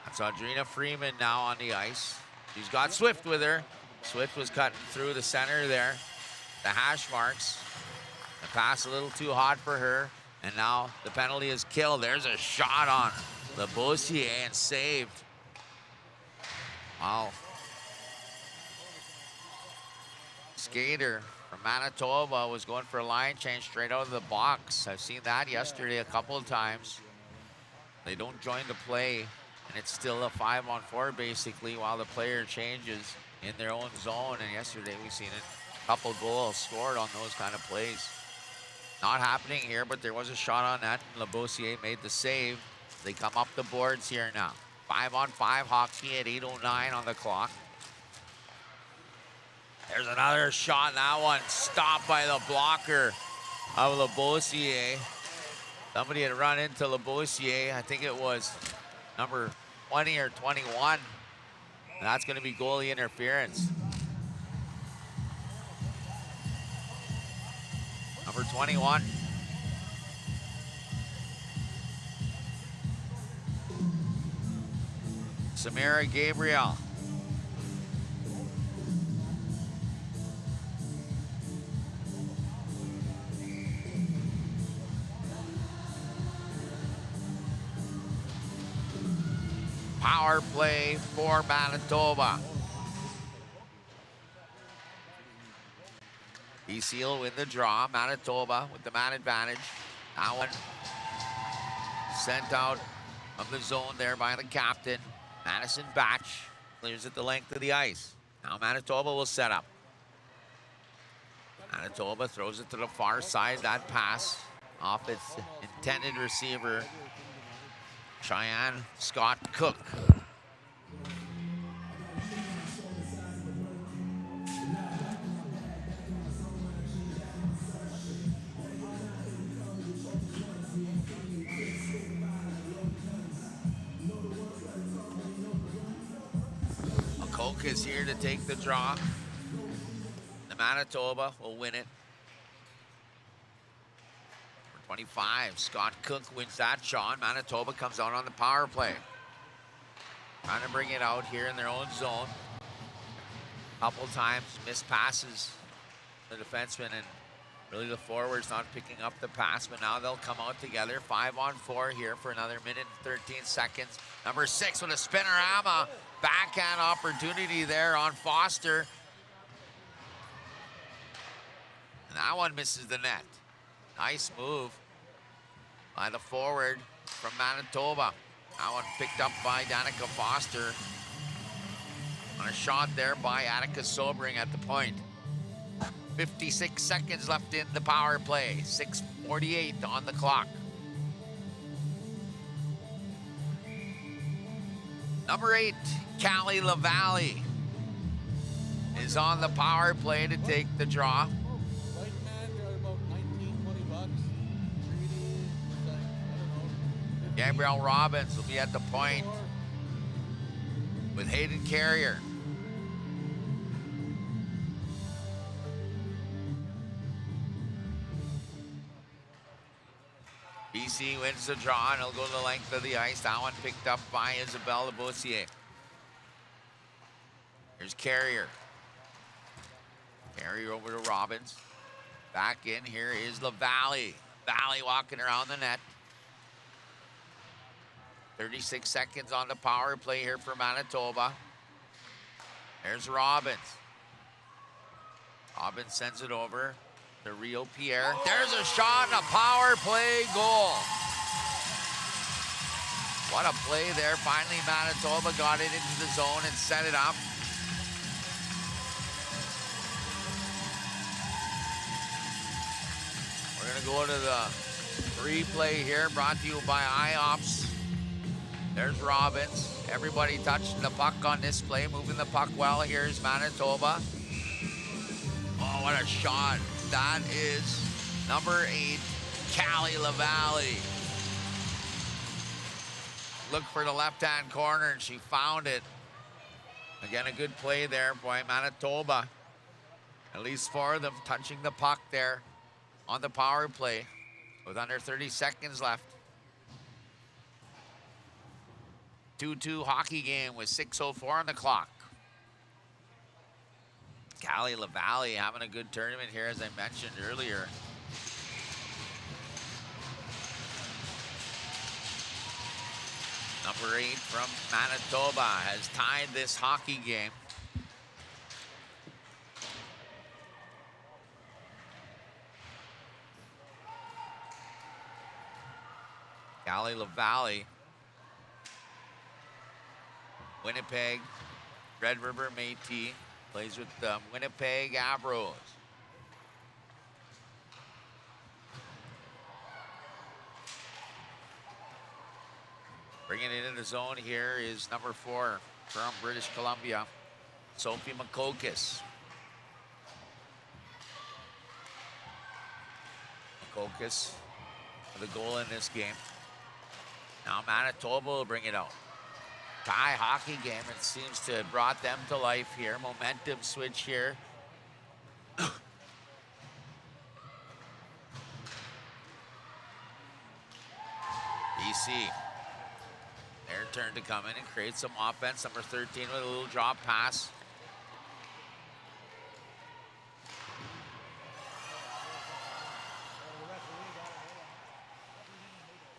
That's Audrina Freeman now on the ice. She's got Swift with her. Swift was cutting through the center there. The hash marks. The pass a little too hot for her. And now the penalty is killed. There's a shot on Labossiere and saved. Wow. Skater from Manitoba was going for a line change straight out of the box. I've seen that yesterday a couple of times. They don't join the play, and it's still a 5-on-4 basically while the player changes in their own zone. And yesterday we've seen a couple goals scored on those kind of plays. Not happening here, but there was a shot on that, and Labossiere made the save. They come up the boards here now. 5-on-5 hockey at 8:09 on the clock. There's another shot, and that one stopped by the blocker of Labossiere. Somebody had run into Labossiere. I think it was number 20 or 21. And that's going to be goalie interference. Number 21. Samira Gabriel. Power play for Manitoba. BC will win the draw. Manitoba with the man advantage. That one sent out of the zone there by the captain. Madison Batch clears it the length of the ice. Now Manitoba will set up. Manitoba throws it to the far side. That pass off its intended receiver, Cheyenne Scott Cook. Coke is here to take the draw. The Manitoba will win it. For 25, Scott Cook wins that shot. Manitoba comes out on the power play. Trying to bring it out here in their own zone. Couple times, missed passes. The defenseman and really the forwards not picking up the pass, but now they'll come out together. 5-on-4 here for another minute and 13 seconds. Number 6 with a spinorama. Backhand opportunity there on Foster. And that one misses the net. Nice move by the forward from Manitoba. That one picked up by Danica Foster. On a shot there by Attica Sobering at the point. 56 seconds left in the power play. 6:48 on the clock. Number 8, Callie LaValle is on the power play to take the draw. Right man, they're about 19, 20 bucks. Treaty, like, I don't know. 15, Gabriel Robbins will be at the point or- with Hayden Carrier. BC wins the draw and he'll go the length of the ice. That one picked up by Isabelle Labossiere. Here's Carrier. Carrier over to Robbins. Back in here is LaValle. Valley walking around the net. 36 seconds on the power play here for Manitoba. There's Robbins. Robbins sends it over to Rio Pierre. There's a shot and a power play goal. What a play there. Finally, Manitoba got it into the zone and set it up. We're going to go to the replay here, brought to you by IOPS. There's Robbins. Everybody touching the puck on this play, moving the puck well. Here's Manitoba. Oh, what a shot. That is number 8, Callie LaValle. Look for the left-hand corner, and she found it. Again, a good play there by Manitoba. At least 4 of them touching the puck there on the power play with under 30 seconds left. 2-2 hockey game with 6:04 on the clock. Callie LaValle having a good tournament here, as I mentioned earlier. Number 8 from Manitoba has tied this hockey game. Callie LaValle, Winnipeg, Red River Métis, plays with the Winnipeg Abros. Bringing it into the zone here is number 4 from British Columbia, Sophie Makokis. Makokis for the goal in this game. Now Manitoba will bring it out. Tie hockey game, it seems to have brought them to life here. Momentum switch here. BC, their turn to come in and create some offense. Number 13 with a little drop pass.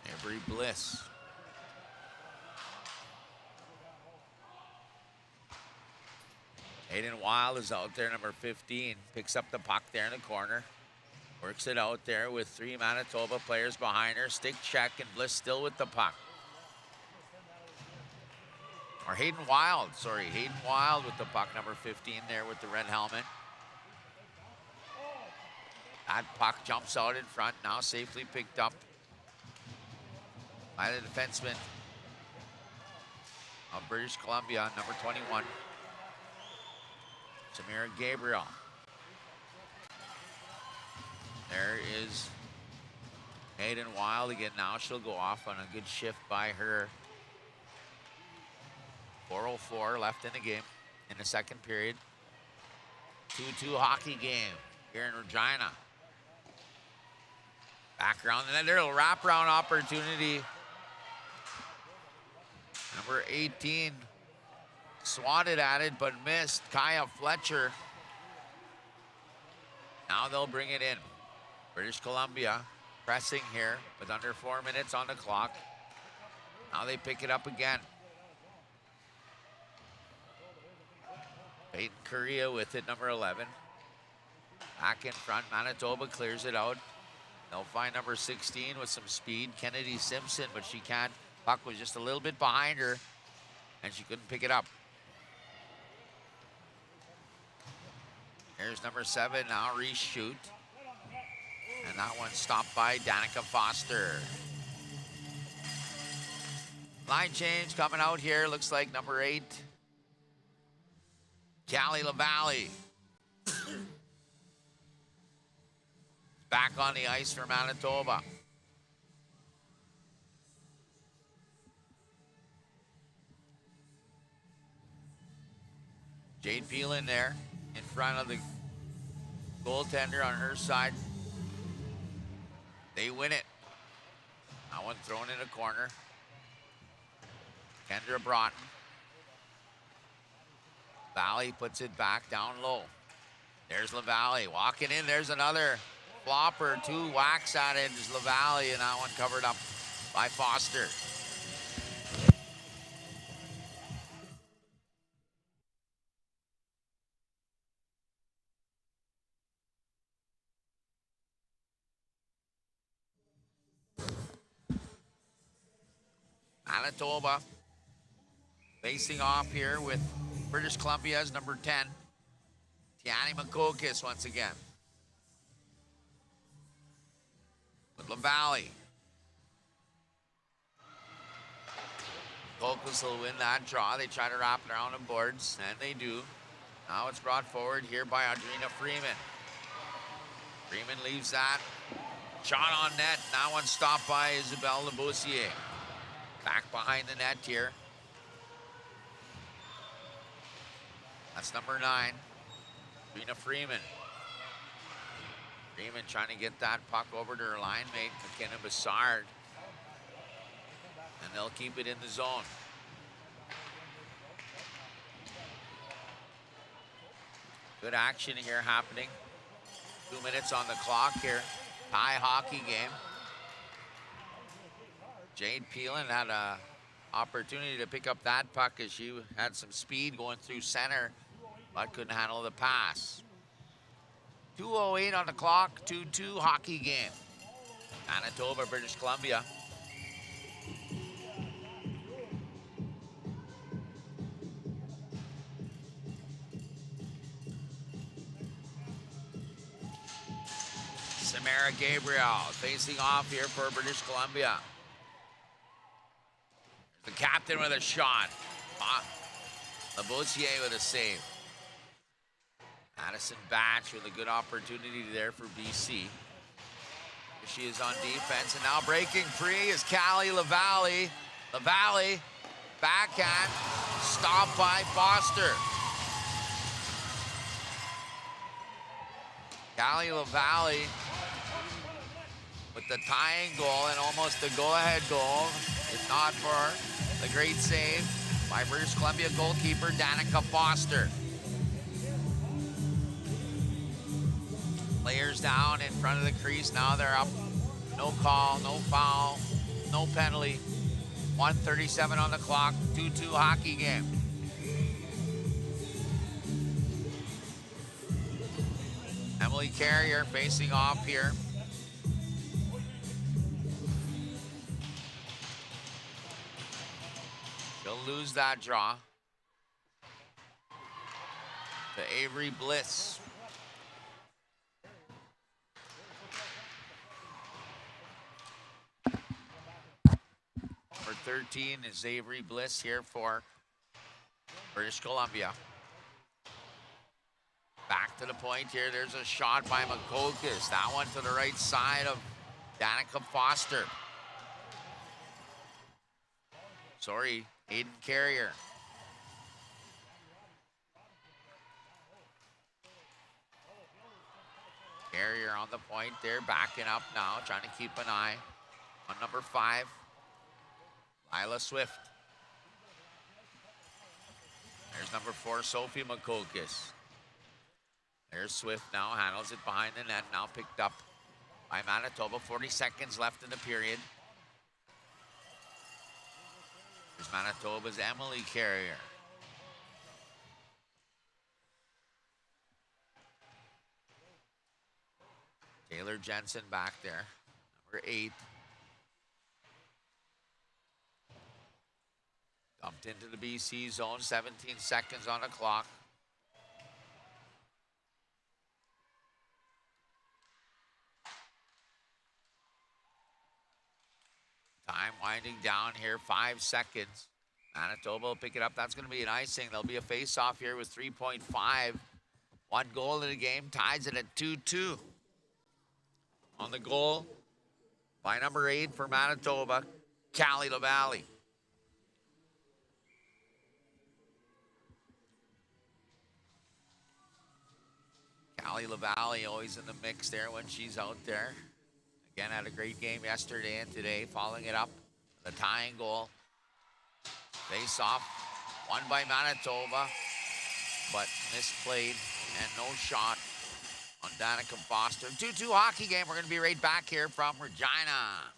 Avery Bliss. Aiden Wild is out there, number 15. Picks up the puck there in the corner. Works it out there with 3 Manitoba players behind her. Stick check, and Bliss still with the puck. Or Hayden Wild, sorry. Hayden Wild with the puck, number 15 there with the red helmet. That puck jumps out in front, now safely picked up by the defenseman of British Columbia, number 21. Samira Gabriel. There is Hayden Wild again. Now she'll go off on a good shift by her. 4:04 left in the game in the second period. 2-2 hockey game here in Regina. Back around, and then there's a wraparound opportunity. Number 18 swatted at it, but missed. Kaya Fletcher. Now they'll bring it in. British Columbia pressing here with under 4 minutes on the clock. Now they pick it up again. Peyton Correa with it, number 11. Back in front, Manitoba clears it out. They'll find number 16 with some speed, Kennedy Simpson, but she can't. Puck was just a little bit behind her, and she couldn't pick it up. Here's number 7, now reshoot. And that one stopped by Danica Foster. Line change coming out here. Looks like number 8, Callie LaValle. Back on the ice for Manitoba. Jade Phelan there in front of the goaltender on her side. They win it. That one thrown in a corner. Kendra Broughton. Valley puts it back down low. There's LaValle walking in. There's another flopper. 2 whacks at it is LaValle, and that one covered up by Foster. Manitoba facing off here with British Columbia's number 10, Tiani Makokis once again. With LaValle. Makokis will win that draw. They try to wrap it around the boards, and they do. Now it's brought forward here by Audrina Freeman. Freeman leaves that. Shot on net. That one stopped by Isabelle Labossiere. Back behind the net here. That's number 9, Rena Freeman. Freeman trying to get that puck over to her line mate, McKenna Bassard. And they'll keep it in the zone. Good action here happening. 2 minutes on the clock here. Tie hockey game. Jade Phelan had an opportunity to pick up that puck as she had some speed going through center, but couldn't handle the pass. 2:08 on the clock, 2-2 hockey game. Manitoba, British Columbia. Samara Gabriel facing off here for British Columbia. The captain with a shot. Labossiere with a save. Madison Batch with a good opportunity there for BC. She is on defense, and now breaking free is Callie LaValle. LaValle, backhand, stopped by Foster. Callie LaValle with the tying goal and almost the go-ahead goal. If not for the great save by British Columbia goalkeeper Danica Foster. Players down in front of the crease. Now they're up. No call, no foul, no penalty. 1:37 on the clock. 2-2 hockey game. Emily Carrier facing off here. She'll lose that draw to Avery Bliss. Number 13 is Avery Bliss here for British Columbia. Back to the point here. There's a shot by Makokis. That one to the right side of Danica Foster. Sorry, Hayden Carrier. Carrier on the point there, backing up now, trying to keep an eye on number 5, Lila Swift. There's number 4, Sophie Makokis. There's Swift now, handles it behind the net, now picked up by Manitoba. 40 seconds left in the period. There's Manitoba's Emily Carrier. Taylor Jensen back there, number 8. Dumped into the BC zone, 17 seconds on the clock. Winding down here, 5 seconds. Manitoba will pick it up. That's going to be an icing. There'll be a face-off here with 3.5. 1 goal in the game, ties it at 2-2. On the goal by number 8 for Manitoba, Callie LaValle. Callie LaValle always in the mix there when she's out there. Again, had a great game yesterday and today, following it up. The tying goal. Face off, won by Manitoba, but misplayed and no shot on Danica Foster. 2-2 hockey game. We're going to be right back here from Regina.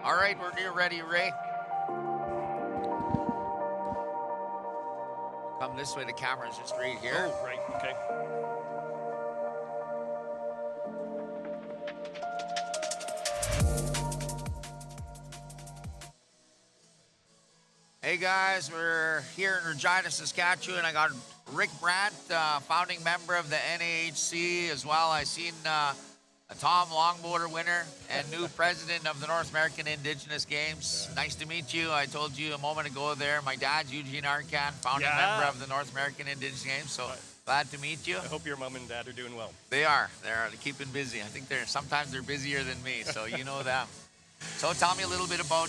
All right, we're near ready, Ray. Come this way, the camera's just right here. Oh, right, okay. Hey guys, we're here in Regina, Saskatchewan. I got Rick Brandt, founding member of the NAHC as well. I seen a Tom Longboarder winner and new president of the North American Indigenous Games. Nice to meet you. I told you a moment ago there, my dad's Eugene Arcan, founding member of the North American Indigenous Games. So glad to meet you. I hope your mom and dad are doing well. They are. They're keeping busy. I think sometimes they're busier than me, so you know them. So tell me a little bit about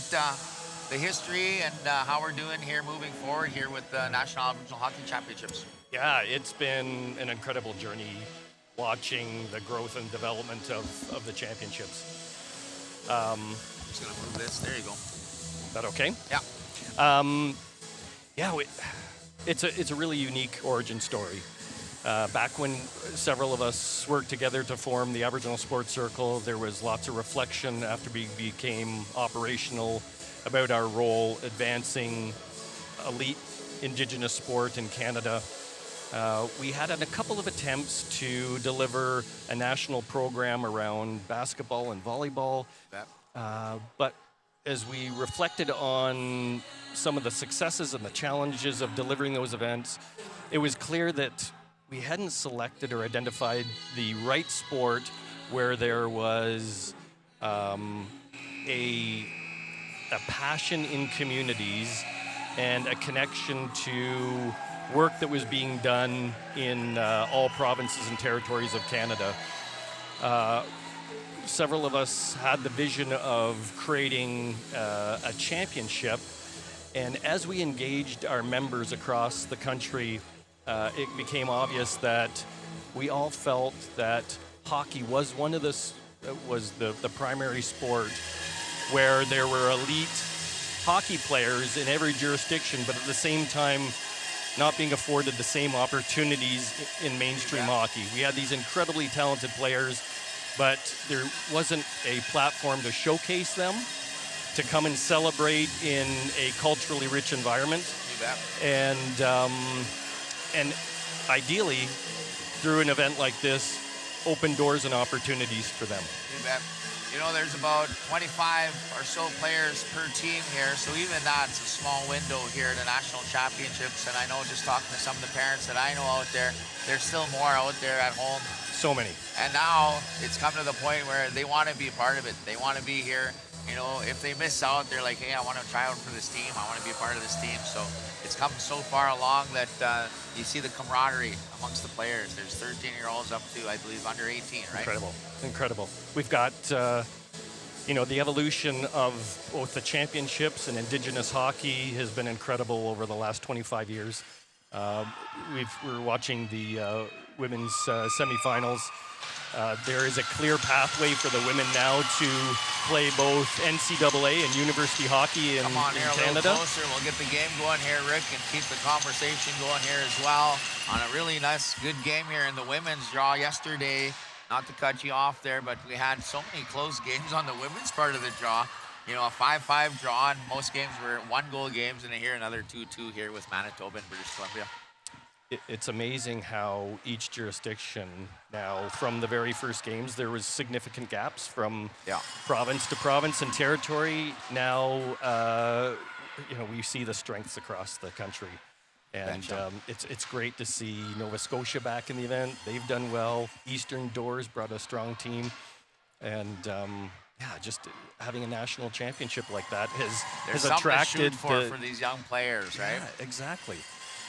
the history and how we're doing here moving forward here with the National Aboriginal Hockey Championships. Yeah, it's been an incredible journey watching the growth and development of the championships. I'm just gonna move this. There you go. Is that okay? Yeah. It's a really unique origin story. Back when several of us worked together to form the Aboriginal Sports Circle, there was lots of reflection after we became operational about our role advancing elite Indigenous sport in Canada. We had a couple of attempts to deliver a national program around basketball and volleyball, but as we reflected on some of the successes and the challenges of delivering those events, it was clear that we hadn't selected or identified the right sport where there was a passion in communities and a connection to work that was being done in all provinces and territories of Canada. Several of us had the vision of creating a championship, and as we engaged our members across the country, it became obvious that we all felt that hockey was the primary sport where there were elite hockey players in every jurisdiction, but at the same time not being afforded the same opportunities in mainstream hockey. We had these incredibly talented players, but there wasn't a platform to showcase them, to come and celebrate in a culturally rich environment. And ideally, through an event like this, open doors and opportunities for them. You bet. You know, there's about 25 or so players per team here, so even that's a small window here at the National Championships. And I know, just talking to some of the parents that I know out there, there's still more out there at home. So many. And now it's come to the point where they want to be a part of it. They want to be here. You know, if they miss out, they're like, hey, I want to try out for this team. I want to be a part of this team. So it's come so far along that you see the camaraderie amongst the players. There's 13-year-olds up to, I believe, under 18, right? Incredible. We've got, the evolution of both the championships and Indigenous hockey has been incredible over the last 25 years. We're watching the women's semifinals. There is a clear pathway for the women now to play both NCAA and university hockey in Canada. Come on here a little closer. We'll get the game going here, Rick, and keep the conversation going here as well on a really nice, good game here in the women's draw yesterday. Not to cut you off there, but we had so many close games on the women's part of the draw. You know, a 5-5 draw, and most games were 1-goal games, and here another 2-2 here with Manitoba and British Columbia. It's amazing how each jurisdiction now, from the very first games, there was significant gaps from province to province and territory. Now, we see the strengths across the country. And it's great to see Nova Scotia back in the event. They've done well. Eastern Doors brought a strong team. And, just having a national championship like that has attracted for these young players, right? Yeah, exactly.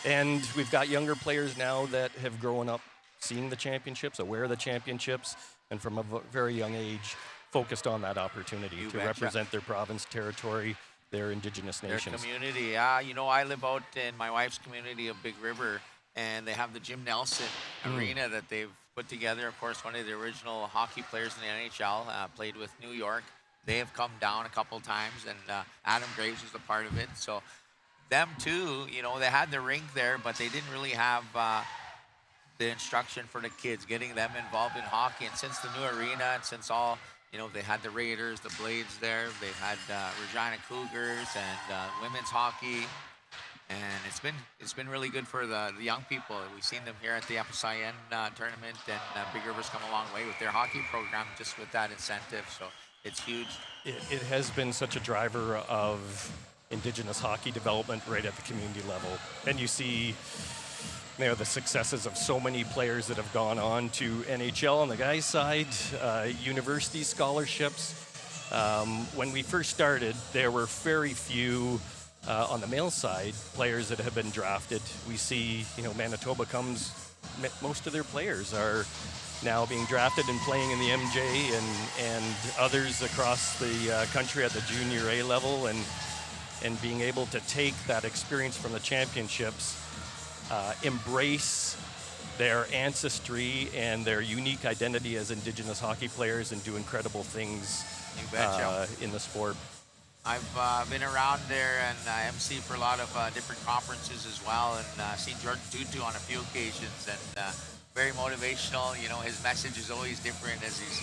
And we've got younger players now that have grown up seeing the championships, aware of the championships, and from a very young age focused on that opportunity to represent their province, territory, their Indigenous nations. Their community, yeah. You know, I live out in my wife's community of Big River, and they have the Jim Nelson Arena that they've put together. Of course, one of the original hockey players in the NHL, played with New York. They have come down a couple times, and Adam Graves was a part of it. So them too, they had the rink there, but they didn't really have the instruction for the kids, getting them involved in hockey. And since the new arena and since all You know, they had the Raiders, the Blades there. They've had Regina Cougars and women's hockey. And it's been really good for the young people. We've seen them here at the FSIN tournament, and Big River's come a long way with their hockey program, just with that incentive. So it's huge. It has been such a driver of Indigenous hockey development right at the community level. And you see, you know, the successes of so many players that have gone on to NHL on the guys' side, university scholarships. When we first started, there were very few on the male side players that have been drafted. We see, you know, Manitoba comes, most of their players are now being drafted and playing in the MJ, and others across the country at the junior A level, and being able to take that experience from the championships, embrace their ancestry and their unique identity as Indigenous hockey players, and do incredible things in the sport. I've been around there and MC for a lot of different conferences as well, and seen George Tutu on a few occasions, and very motivational. You know, his message is always different as he's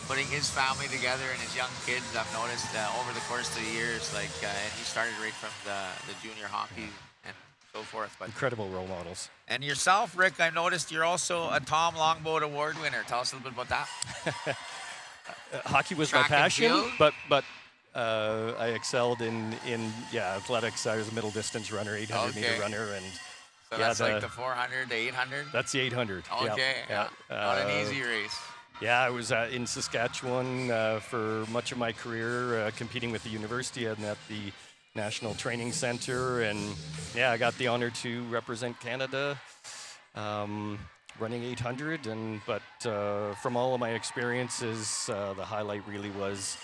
putting his family together and his young kids. I've noticed over the course of the years, like, and he started right from the junior hockey and so forth. But incredible role models. And yourself, Rick, I noticed you're also a Tom Longboat Award winner. Tell us a little bit about that. Hockey was Track my and passion, field? but I excelled in athletics. I was a middle distance runner, 800 meter runner, and so that's like the 400 to 800. That's the 800. Okay, yeah. Not an easy race. Yeah, I was in Saskatchewan for much of my career, competing with the university and at the National Training Center, and yeah, I got the honor to represent Canada, running 800. But from all of my experiences, the highlight really was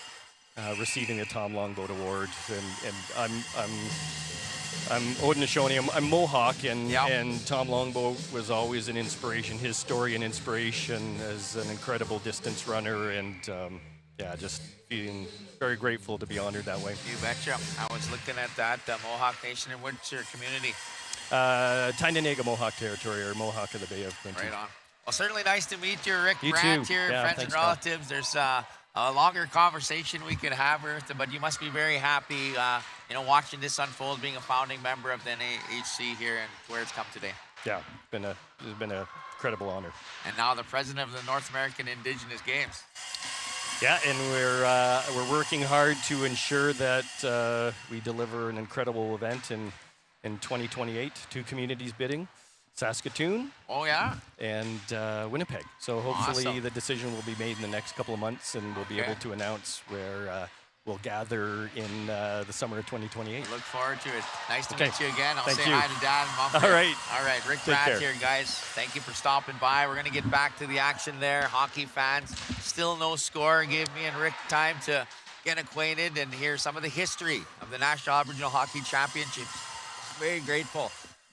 receiving the Tom Longboat Award, and I'm Haudenosaunee. I'm Mohawk, and Tom Longboat was always an inspiration. His story and inspiration as an incredible distance runner, and just feeling very grateful to be honored that way. You betcha. I was looking at that Mohawk Nation. And what's your community? Tyendinaga Mohawk Territory, or Mohawk of the Bay of Quinte. Right on. Well, certainly nice to meet you, Rick You Brandt too. here, Yeah, friends thanks, and relatives. There's a longer conversation we could have, but you must be very happy, watching this unfold, being a founding member of the NAHC here and where it's come today. Yeah, it's been a incredible honor. And now the president of the North American Indigenous Games. Yeah, and we're working hard to ensure that we deliver an incredible event in 2028. 2 communities bidding. Saskatoon. Oh, yeah? And Winnipeg. So hopefully Awesome. the decision will be made in the next couple of months, and we'll be able to announce where we'll gather in the summer of 2028. We look forward to it. Nice to meet you again. I'll Thank say you. hi to Dad and Mom. All right. All right, Rick Take Brandt care. here, guys. Thank you for stopping by. We're going to get back to the action there. Hockey fans, still no score. Gave me and Rick time to get acquainted and hear some of the history of the National Aboriginal Hockey Championships. Very grateful.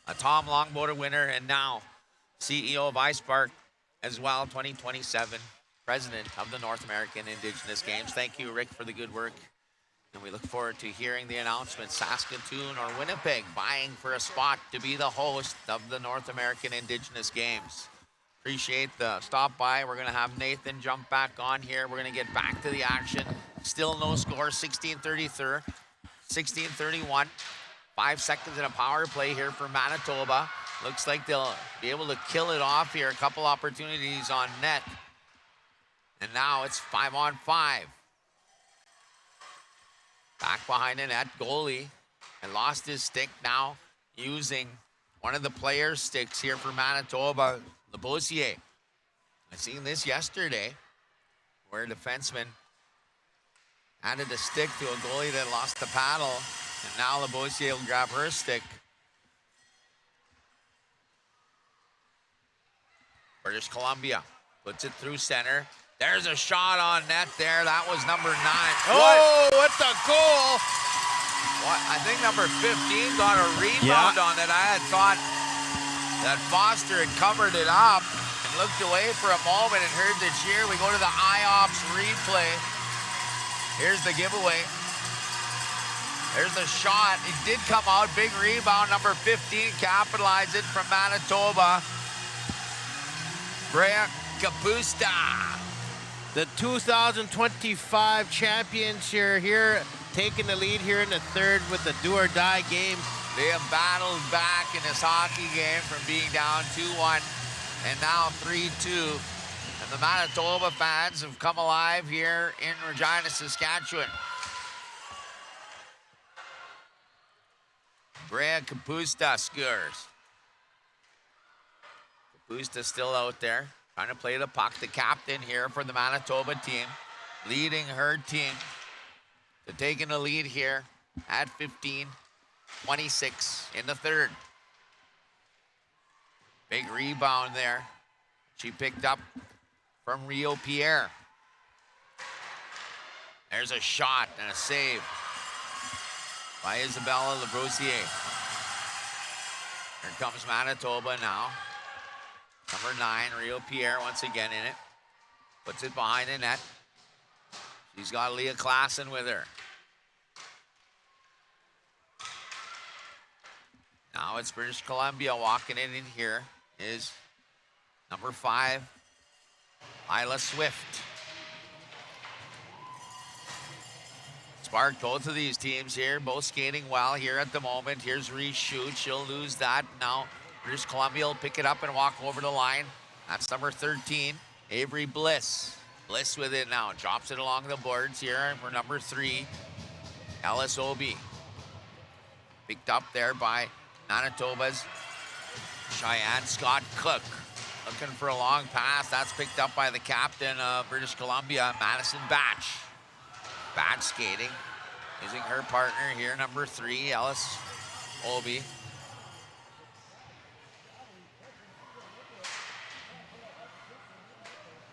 A Tom Longboater winner, and now CEO of iSpark as well, 2027, president of the North American Indigenous Games. Thank you, Rick, for the good work. And we look forward to hearing the announcement, Saskatoon or Winnipeg vying for a spot to be the host of the North American Indigenous Games. Appreciate the stop by. We're going to have Nathan jump back on here. We're going to get back to the action. Still no score, 16-31. 5 seconds in a power play here for Manitoba. Looks like they'll be able to kill it off here. A couple opportunities on net. And now it's 5-on-5. Back behind the net, goalie. And lost his stick now, using one of the players' sticks here for Manitoba, Lebosier. I seen this yesterday, where a defenseman handed a stick to a goalie that lost the paddle. And now Lebosier will grab her stick. British Columbia puts it through center. There's a shot on net there. That was number 9. Oh, what the goal! What? I think number 15 got a rebound on it. I had thought that Foster had covered it up and looked away for a moment and heard the cheer. We go to the IOPS replay. Here's the giveaway. There's the shot. It did come out. Big rebound. Number 15 capitalized it from Manitoba. Brea Kapusta. The 2025 champions here, taking the lead here in the third with the do-or-die game. They have battled back in this hockey game from being down 2-1 and now 3-2. And the Manitoba fans have come alive here in Regina, Saskatchewan. Brea Kapusta scores. Kapusta still out there, trying to play the puck. The captain here for the Manitoba team, leading her team to taking the lead here at 15-26 in the third. Big rebound there. She picked up from Rio Pierre. There's a shot and a save by Isabella Labroussier. Here comes Manitoba now. Number 9, Rio Pierre once again in it. Puts it behind the net. She's got Leah Klassen with her. Now it's British Columbia walking in here is number 5, Isla Swift. Sparked both of these teams here, both skating well here at the moment. Here's Reese Shoot, she'll lose that. Now British Columbia will pick it up and walk over the line. That's number 13, Avery Bliss. Bliss with it now, drops it along the boards here for number 3, Ellis Obi. Picked up there by Manitoba's Cheyenne Scott Cook. Looking for a long pass. That's picked up by the captain of British Columbia, Madison Batch. Batch skating, using her partner here, number 3, Ellis Obi.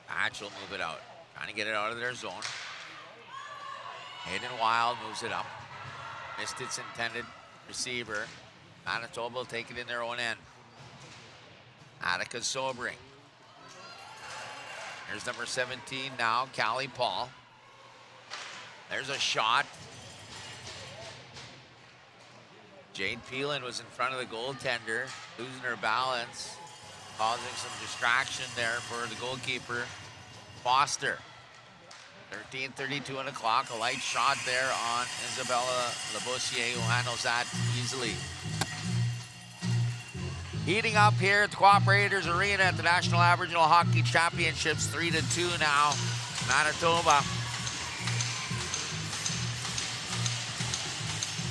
Batch will move it out, trying to get it out of their zone. Hayden Wild moves it up. Missed its intended receiver. Manitoba will take it in their own end. Attica Sobering. There's number 17 now, Callie Paul. There's a shot. Jade Peelan was in front of the goaltender, losing her balance, causing some distraction there for the goalkeeper, Foster. 13:32 on the clock, a light shot there on Isabella Laboussier, who handles that easily. Heating up here at the Cooperators Arena at the National Aboriginal Hockey Championships, 3-2 now, Manitoba.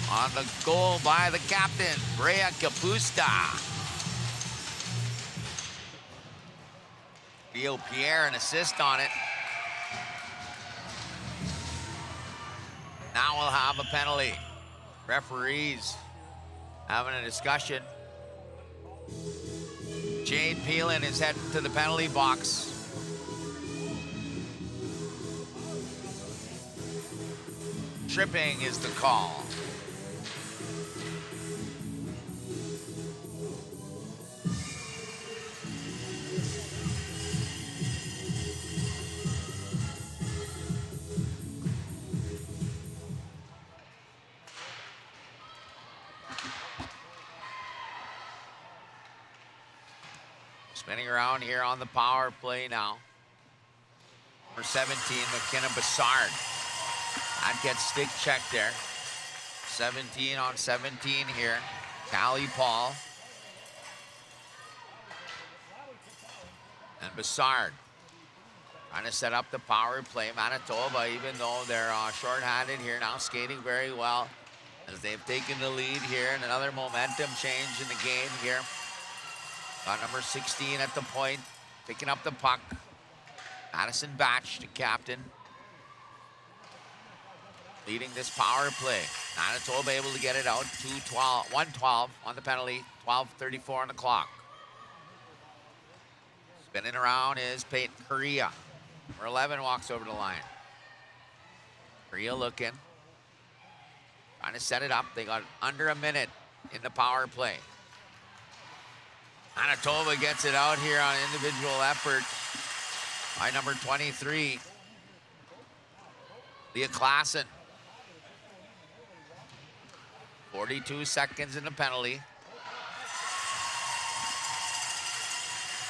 On the goal by the captain, Brea Kapusta. Rio Pierre, an assist on it. Now we'll have a penalty. Referees having a discussion. Jade Peelan is heading to the penalty box. Tripping is the call. Spinning around here on the power play now. Number 17, McKenna Bassard. That gets stick checked there. 17 on 17 here. Callie Paul. And Bassard trying to set up the power play. Manitoba, even though they're short-handed here, now skating very well as they've taken the lead here, and another momentum change in the game here. Got number 16 at the point, picking up the puck. Madison Batch, the captain, leading this power play. Manitoba able to get it out. 1:12 on the penalty, 12:34 on the clock. Spinning around is Peyton Correa. Number 11 walks over the line. Correa looking, trying to set it up. They got under a minute in the power play. Manitoba gets it out here on individual effort by number 23, Leah Klassen. 42 seconds in the penalty.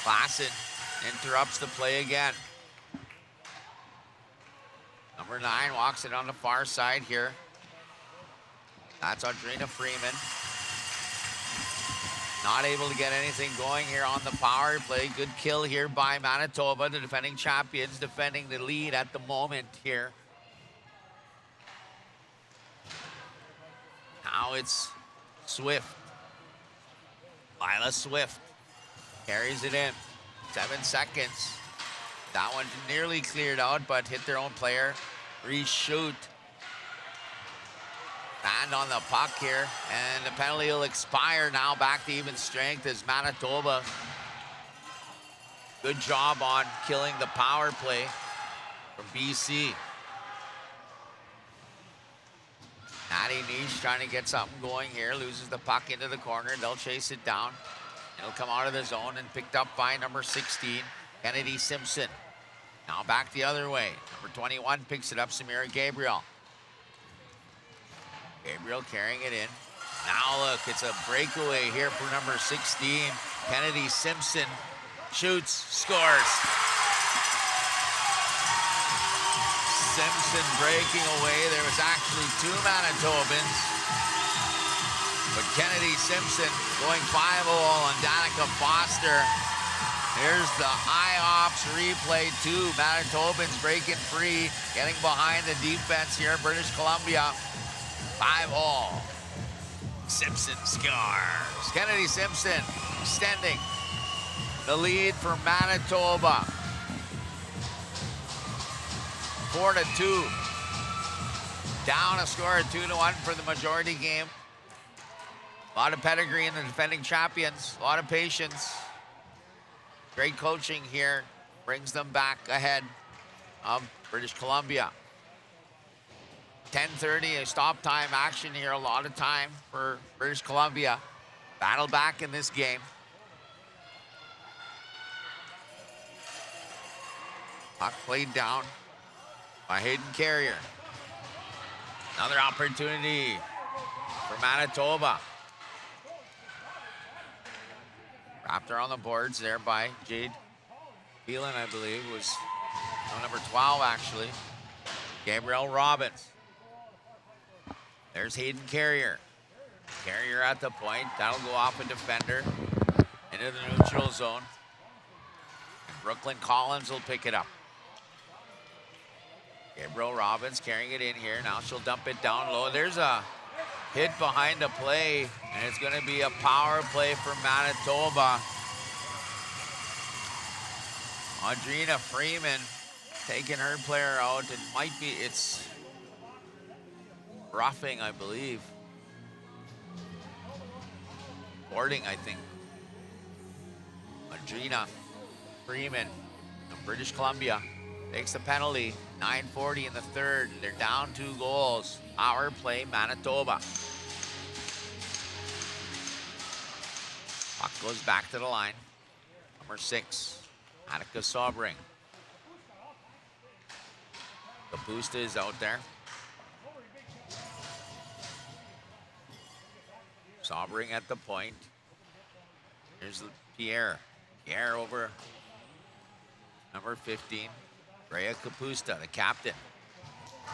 Klassen interrupts the play again. Number 9 walks it on the far side here. That's Audrina Freeman. Not able to get anything going here on the power play. Good kill here by Manitoba, the defending champions, defending the lead at the moment here. Now it's Swift. Lila Swift carries it in. 7 seconds. That one nearly cleared out, but hit their own player. Reshoot. Land on the puck here, and the penalty will expire now. Back to even strength as Manitoba. Good job on killing the power play from BC. NAHC trying to get something going here. Loses the puck into the corner. They'll chase it down. It'll come out of the zone and picked up by number 16, Kennedy Simpson. Now back the other way. Number 21 picks it up, Samira Gabriel. Gabriel carrying it in. Now look, it's a breakaway here for number 16. Kennedy Simpson shoots, scores. Simpson breaking away. There was actually 2 Manitobans. But Kennedy Simpson going 5-0 on Danica Foster. Here's the IOPS replay. 2 Manitobans breaking free, getting behind the defense here in British Columbia. 5-0. Simpson scores. Kennedy Simpson extending the lead for Manitoba. 4-2. Down a score of 2-1 for the majority game. A lot of pedigree in the defending champions. A lot of patience. Great coaching here. Brings them back ahead of British Columbia. 10:30, a stop time action here, a lot of time for British Columbia. Battle back in this game. Puck played down by Hayden Carrier. Another opportunity for Manitoba. Raptor on the boards there by Jade Phelan, I believe, was number 12 actually. Gabrielle Robbins. There's Hayden Carrier. Carrier at the point. That'll go off a defender into the neutral zone. And Brooklyn Collins will pick it up. Gabrielle Robbins carrying it in here. Now she'll dump it down low. There's a hit behind the play, and it's going to be a power play for Manitoba. Audrina Freeman taking her player out. It's roughing, I believe. Boarding, I think. Audrina Freeman of British Columbia takes the penalty. 9:40 in the third. They're down 2 goals. Power play, Manitoba. Puck goes back to the line. Number 6, Attica Sobring. Kapusta is out there. Sobring at the point. Here's Pierre. Pierre over number 15. Rhea Kapusta, the captain.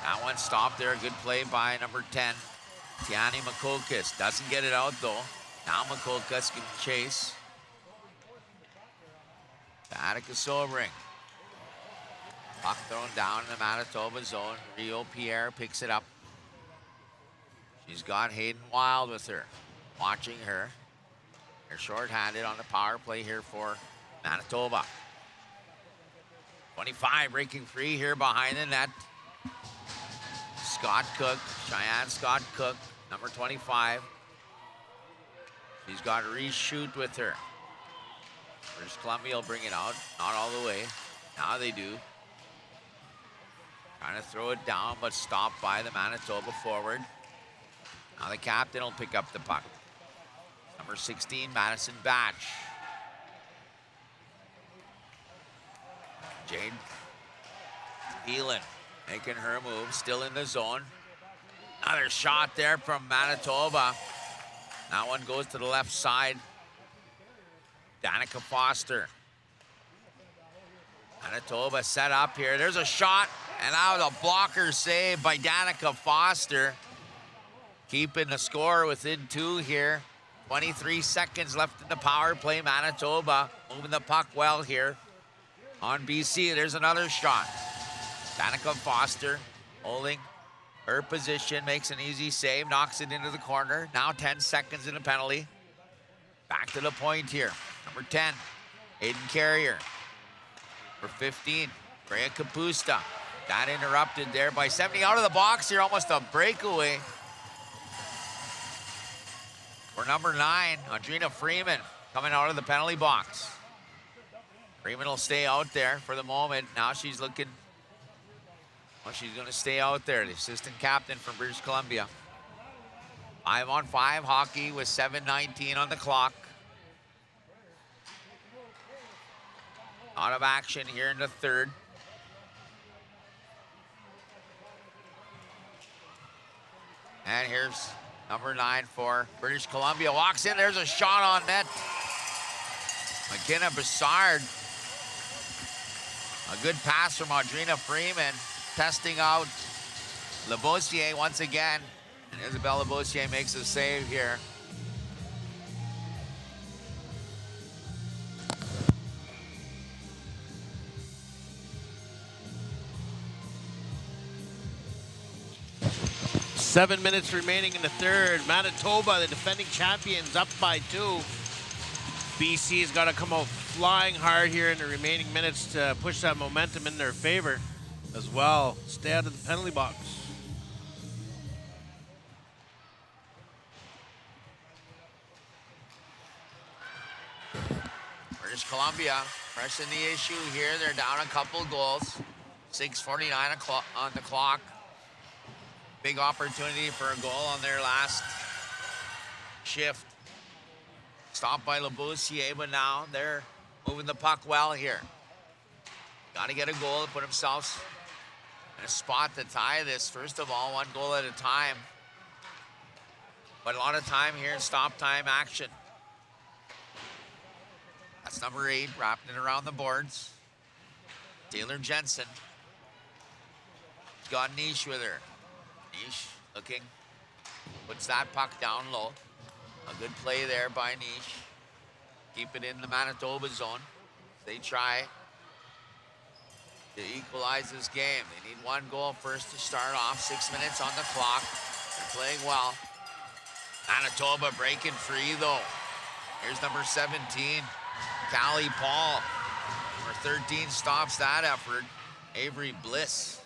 That one stopped there. Good play by number 10. Tiani Makokas. Doesn't get it out though. Now Makokas can chase. Attica Sobring. Puck thrown down in the Manitoba zone. Rio Pierre picks it up. She's got Hayden Wild with her. Watching her. They're shorthanded on the power play here for Manitoba. 25 breaking free here behind the net. Scott Cook, Cheyenne Scott Cook, number 25. She's got Reshoot with her. British Columbia will bring it out, not all the way. Now they do. Trying to throw it down, but stopped by the Manitoba forward. Now the captain will pick up the puck. Number 16, Madison Batch. Jade Phelan making her move, still in the zone. Another shot there from Manitoba. That one goes to the left side. Danica Foster. Manitoba set up here. There's a shot. And now the blocker save by Danica Foster. Keeping the score within 2 here. 23 seconds left in the power play. Manitoba moving the puck well here on BC. There's another shot. Danica Foster holding her position, makes an easy save, knocks it into the corner. Now 10 seconds in the penalty. Back to the point here. Number 10, Aiden Carrier. Number 15, Freya Kapusta. Got interrupted there by 70 out of the box here, almost a breakaway. For number 9, Audrina Freeman coming out of the penalty box. Freeman will stay out there for the moment. Now she's looking, well, she's gonna stay out there, the assistant captain from British Columbia. 5-on-5 hockey with 7:19 on the clock. A lot of action here in the third. And here's number 9 for British Columbia. Walks in, there's a shot on net. McKenna Bessard. A good pass from Audrina Freeman. Testing out Lebossier once again. And Isabelle Lebossier makes a save here. Seven minutes remaining in the third. Manitoba, the defending champions, up by 2. BC's got to come out flying hard here in the remaining minutes to push that momentum in their favor as well. Stay out of the penalty box. British Columbia pressing the issue here. They're down a couple goals. 6:49 on the clock. Big opportunity for a goal on their last shift. Stopped by Lebossier, but now they're moving the puck well here. Got to get a goal to put themselves in a spot to tie this. First of all, 1 goal at a time. But a lot of time here in stop time action. That's number 8, wrapping it around the boards. Taylor Jensen. She's got Niche with her. Niche looking, puts that puck down low. A good play there by Niche. Keep it in the Manitoba zone. They try to equalize this game. They need 1 goal first to start off. 6 minutes on the clock. They're playing well. Manitoba breaking free though. Here's number 17, Callie Paul. Number 13 stops that effort. Avery Bliss.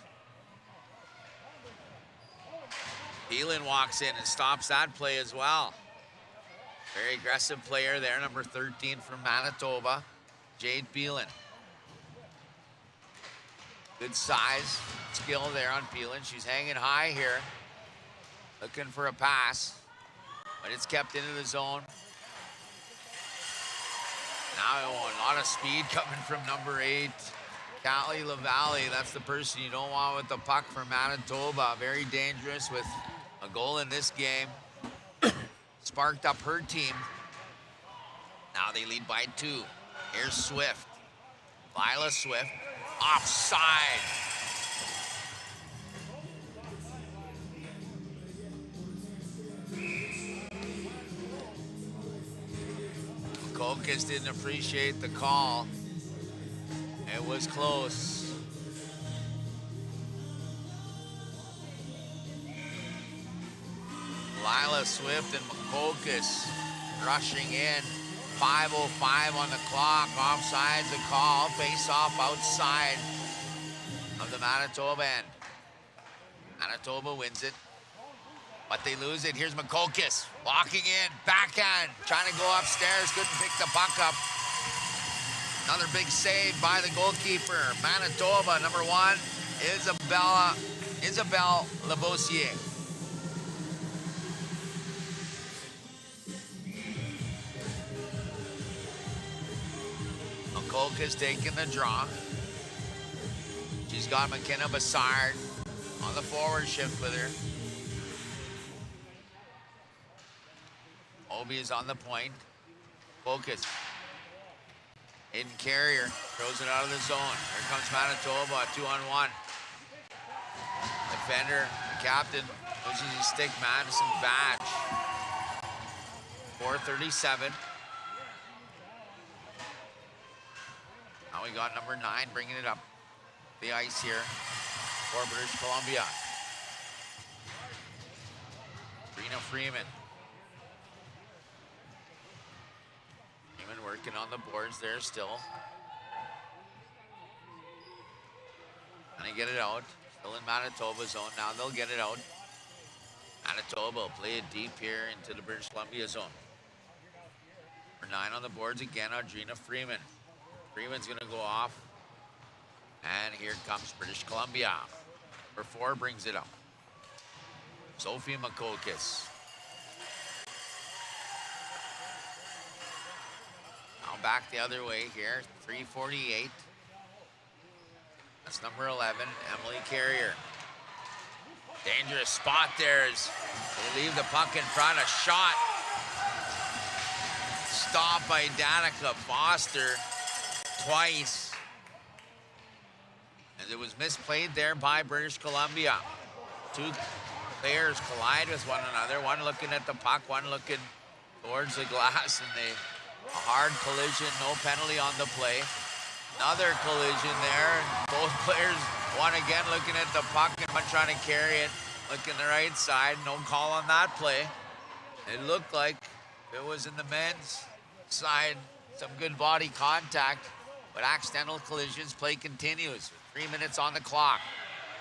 Phelan walks in and stops that play as well. Very aggressive player there, number 13 from Manitoba, Jade Phelan. Good size, skill there on Phelan. She's hanging high here, looking for a pass, but it's kept into the zone. Now a lot of speed coming from number 8, Callie LaValle. That's the person you don't want with the puck for Manitoba. Very dangerous with a goal in this game. Sparked up her team. Now they lead by 2. Here's Swift. Lila Swift. Offside. Kokis didn't appreciate the call. It was close. Lila Swift and McCokis rushing in. 5:05 on the clock. Offside's a call. Face off outside of the Manitoba end. Manitoba wins it, but they lose it. Here's McCokis walking in. Backhand. Trying to go upstairs. Couldn't pick the puck up. Another big save by the goalkeeper. Manitoba, number 1, Isabelle Lebossier. Kolka's taking the draw. She's got McKenna Bessard on the forward shift with her. Obi is on the point. Focus. Aiden Carrier throws it out of the zone. Here comes Manitoba, 2-on-1. defender, captain, loses his stick, Madison Batch. 4:37. Now we got number 9 bringing it up the ice here for British Columbia. Rena Freeman. Freeman working on the boards there still. Trying to get it out. Still in Manitoba zone. Now they'll get it out. Manitoba will play it deep here into the British Columbia zone. Number 9 on the boards again, Audrina Freeman. Freeman's gonna go off. And here comes British Columbia. Number 4 brings it up. Sophie Makokis. Now back the other way here, 3:48. That's number 11, Emily Carrier. Dangerous spot there as they leave the puck in front. A shot. Stopped by Danica Foster twice. As it was misplayed there by British Columbia. Two players collide with one another. One looking at the puck, one looking towards the glass, and a hard collision, no penalty on the play. Another collision there. Both players, one again looking at the puck and one trying to carry it, looking the right side. No call on that play. It looked like if it was in the men's side, some good body contact, but accidental collisions. Play continues. 3 minutes on the clock.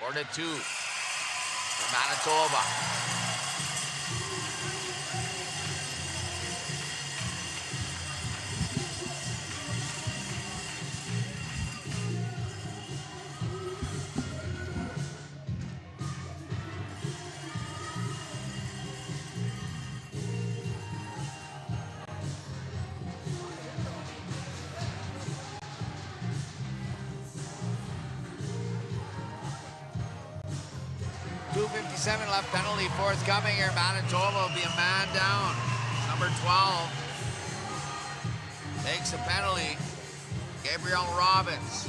4-2 for Manitoba. .257 left, penalty forthcoming here. Manitoba will be a man down. Number 12 takes a penalty. Gabrielle Robbins.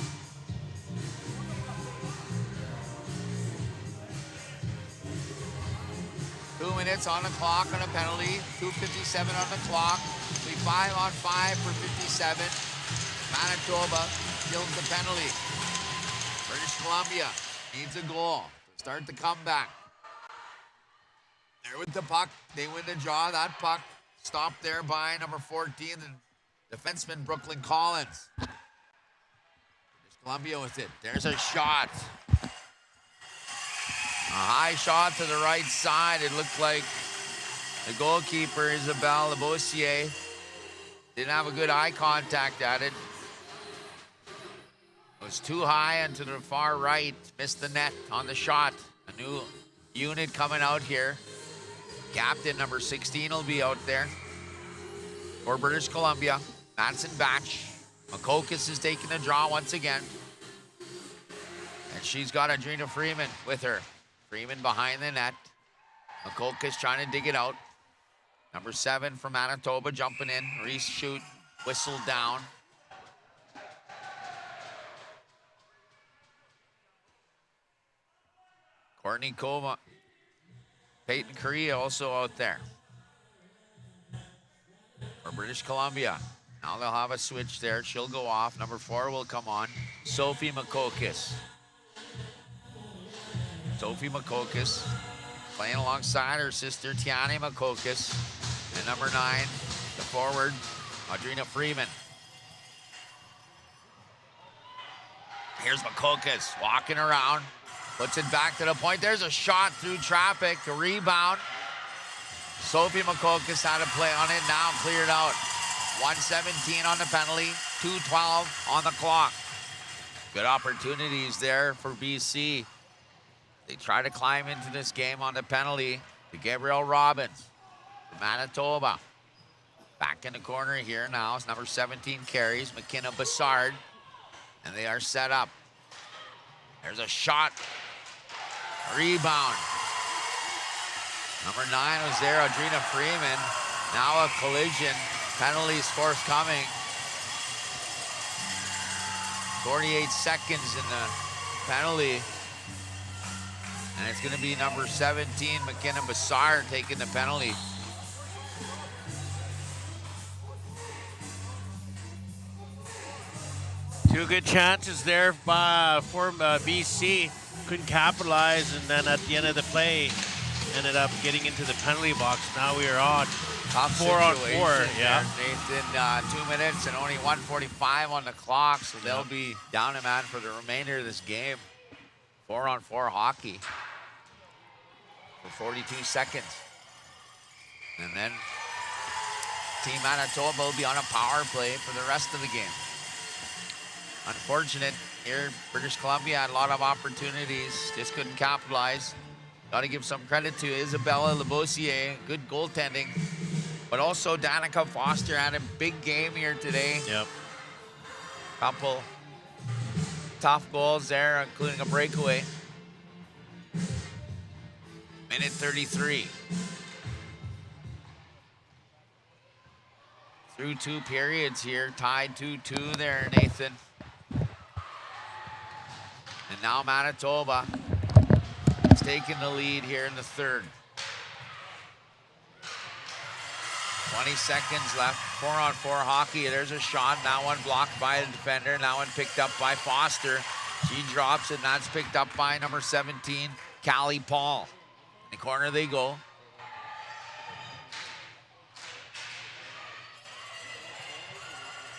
Two minutes on the clock on a penalty. 2:57 on the clock. We 5-on-5 for 57. Manitoba kills the penalty. British Columbia needs a goal. Start the comeback. There with the puck. They win the draw. That puck stopped there by number 14, the defenseman Brooklyn Collins. British Columbia with it. There's a shot. A high shot to the right side. It looked like the goalkeeper, Isabelle Lebossier, didn't have a good eye contact at it. It was too high and to the far right. Missed the net on the shot. A new unit coming out here. Captain number 16 will be out there for British Columbia. Madison Batch. Makokis is taking the draw once again. And she's got Audrina Freeman with her. Freeman behind the net. Makokis trying to dig it out. Number 7 from Manitoba jumping in. Reese shoot. Whistle down. Courtney Coma, Peyton Korea also out there for British Columbia. Now they'll have a switch there. She'll go off. Number 4 will come on. Sophie Makokis. Sophie Makokis playing alongside her sister Tiani Makokis. And number 9, the forward, Audrina Freeman. Here's Makokis walking around. Puts it back to the point. There's a shot through traffic, a rebound. Sophie Makokis had to play on it, now cleared out. 1:17 on the penalty, 2:12 on the clock. Good opportunities there for BC. They try to climb into this game on the penalty to Gabrielle Robbins for Manitoba. Back in the corner here now. It's number 17 carries, McKenna Bassard. And they are set up. There's a shot. Rebound. Number 9 was there, Audrina Freeman. Now a collision. Penalties forthcoming. 48 seconds in the penalty. And it's going to be number 17, McKinnon Bassar, taking the penalty. Two good chances there for BC. Couldn't capitalize, and then at the end of the play, ended up getting into the penalty box. Now we are on Tough 4 on 4. situation Yeah. there, Nathan, 2 minutes and only 1:45 on the clock, so they'll be down a man for the remainder of this game. 4 on 4 hockey for 42 seconds. And then Team Manitoba will be on a power play for the rest of the game. Unfortunate here, British Columbia had a lot of opportunities, just couldn't capitalize. Got to give some credit to Isabella Labossiere, good goaltending. But also Danica Foster had a big game here today. Yep. Couple tough goals there, including a breakaway. Minute 33. Through 2 periods here, tied 2-2 there, Nathan. And now Manitoba is taking the lead here in the third. 20 seconds left, 4 on 4 hockey. There's a shot, that one blocked by the defender, that one picked up by Foster. She drops it, and that's picked up by number 17, Callie Paul. In the corner they go.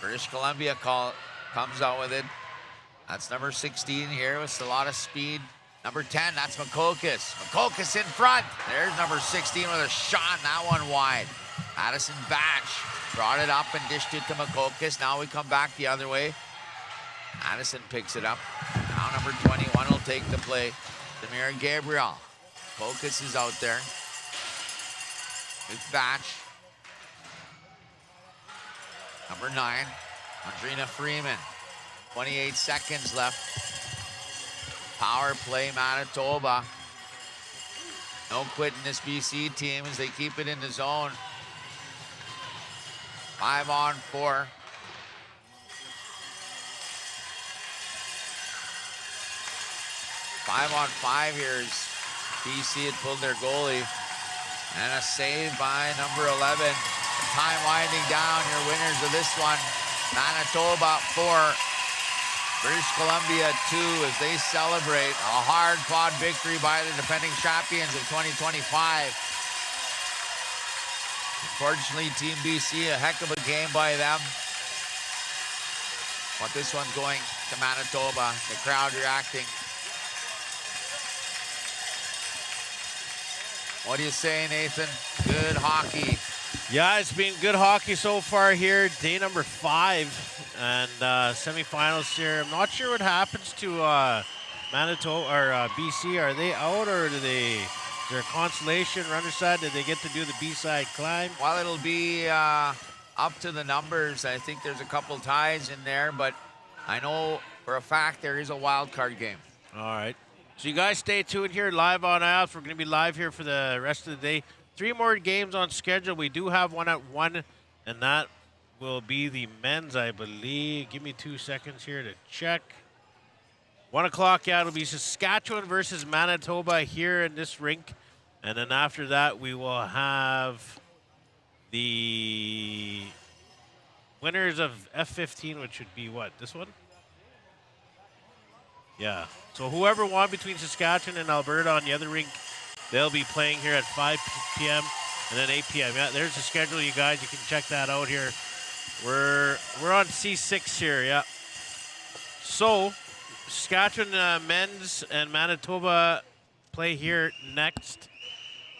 British Columbia comes out with it. That's number 16 here with a lot of speed. Number 10, that's Makokis. Makokis in front. There's number 16 with a shot, and that one wide. Addison Batch brought it up and dished it to Makokis. Now we come back the other way. Addison picks it up. Now number 21 will take the play. Samira Gabriel. Makokis is out there. It's Batch. Number 9, Andrina Freeman. 28 seconds left. Power play Manitoba. No quitting this BC team as they keep it in the zone. 5 on 4. Five on 5 here as BC had pulled their goalie. And a save by number 11. Time winding down. Your winners of this one, Manitoba 4. British Columbia 2 as they celebrate a hard-fought victory by the defending champions of 2025. Unfortunately, Team BC, a heck of a game by them. But this one's going to Manitoba. The crowd reacting. What do you say, Nathan? Good hockey. Yeah, it's been good hockey so far here. Day number 5 and semifinals here. I'm not sure what happens to Manitoba or BC. Are they out or is there a consolation runner side? Did they get to do the B-side climb? Well, it'll be up to the numbers. I think there's a couple ties in there, but I know for a fact there is a wild card game. All right. So you guys stay tuned here live on Alps. We're going to be live here for the rest of the day. 3 more games on schedule. We do have one at 1, and that will be the men's, I believe. Give me 2 seconds here to check. 1 o'clock, yeah, it'll be Saskatchewan versus Manitoba here in this rink. And then after that, we will have the winners of F15, which would be what, this one? Yeah. So whoever won between Saskatchewan and Alberta on the other rink, they'll be playing here at 5 p.m. and then 8 p.m. Yeah, there's the schedule, you guys. You can check that out here. We're on C6 here, yeah. So Saskatchewan men's and Manitoba play here next.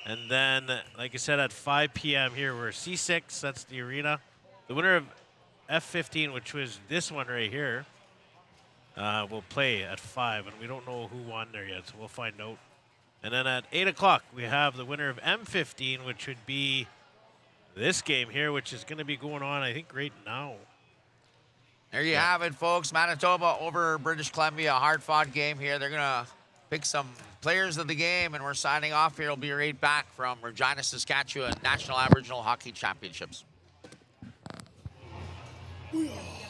And then, like I said, at 5 p.m. here, we're C6. That's the arena. The winner of F15, which was this one right here, will play at 5. And we don't know who won there yet, so we'll find out. And then at 8 o'clock, we have the winner of M15, which would be this game here, which is going to be going on, I think, right now. There you have it, folks. Manitoba over British Columbia, a hard-fought game here. They're going to pick some players of the game, and we're signing off here. We'll be right back from Regina, Saskatchewan National Aboriginal Hockey Championships. Booyah!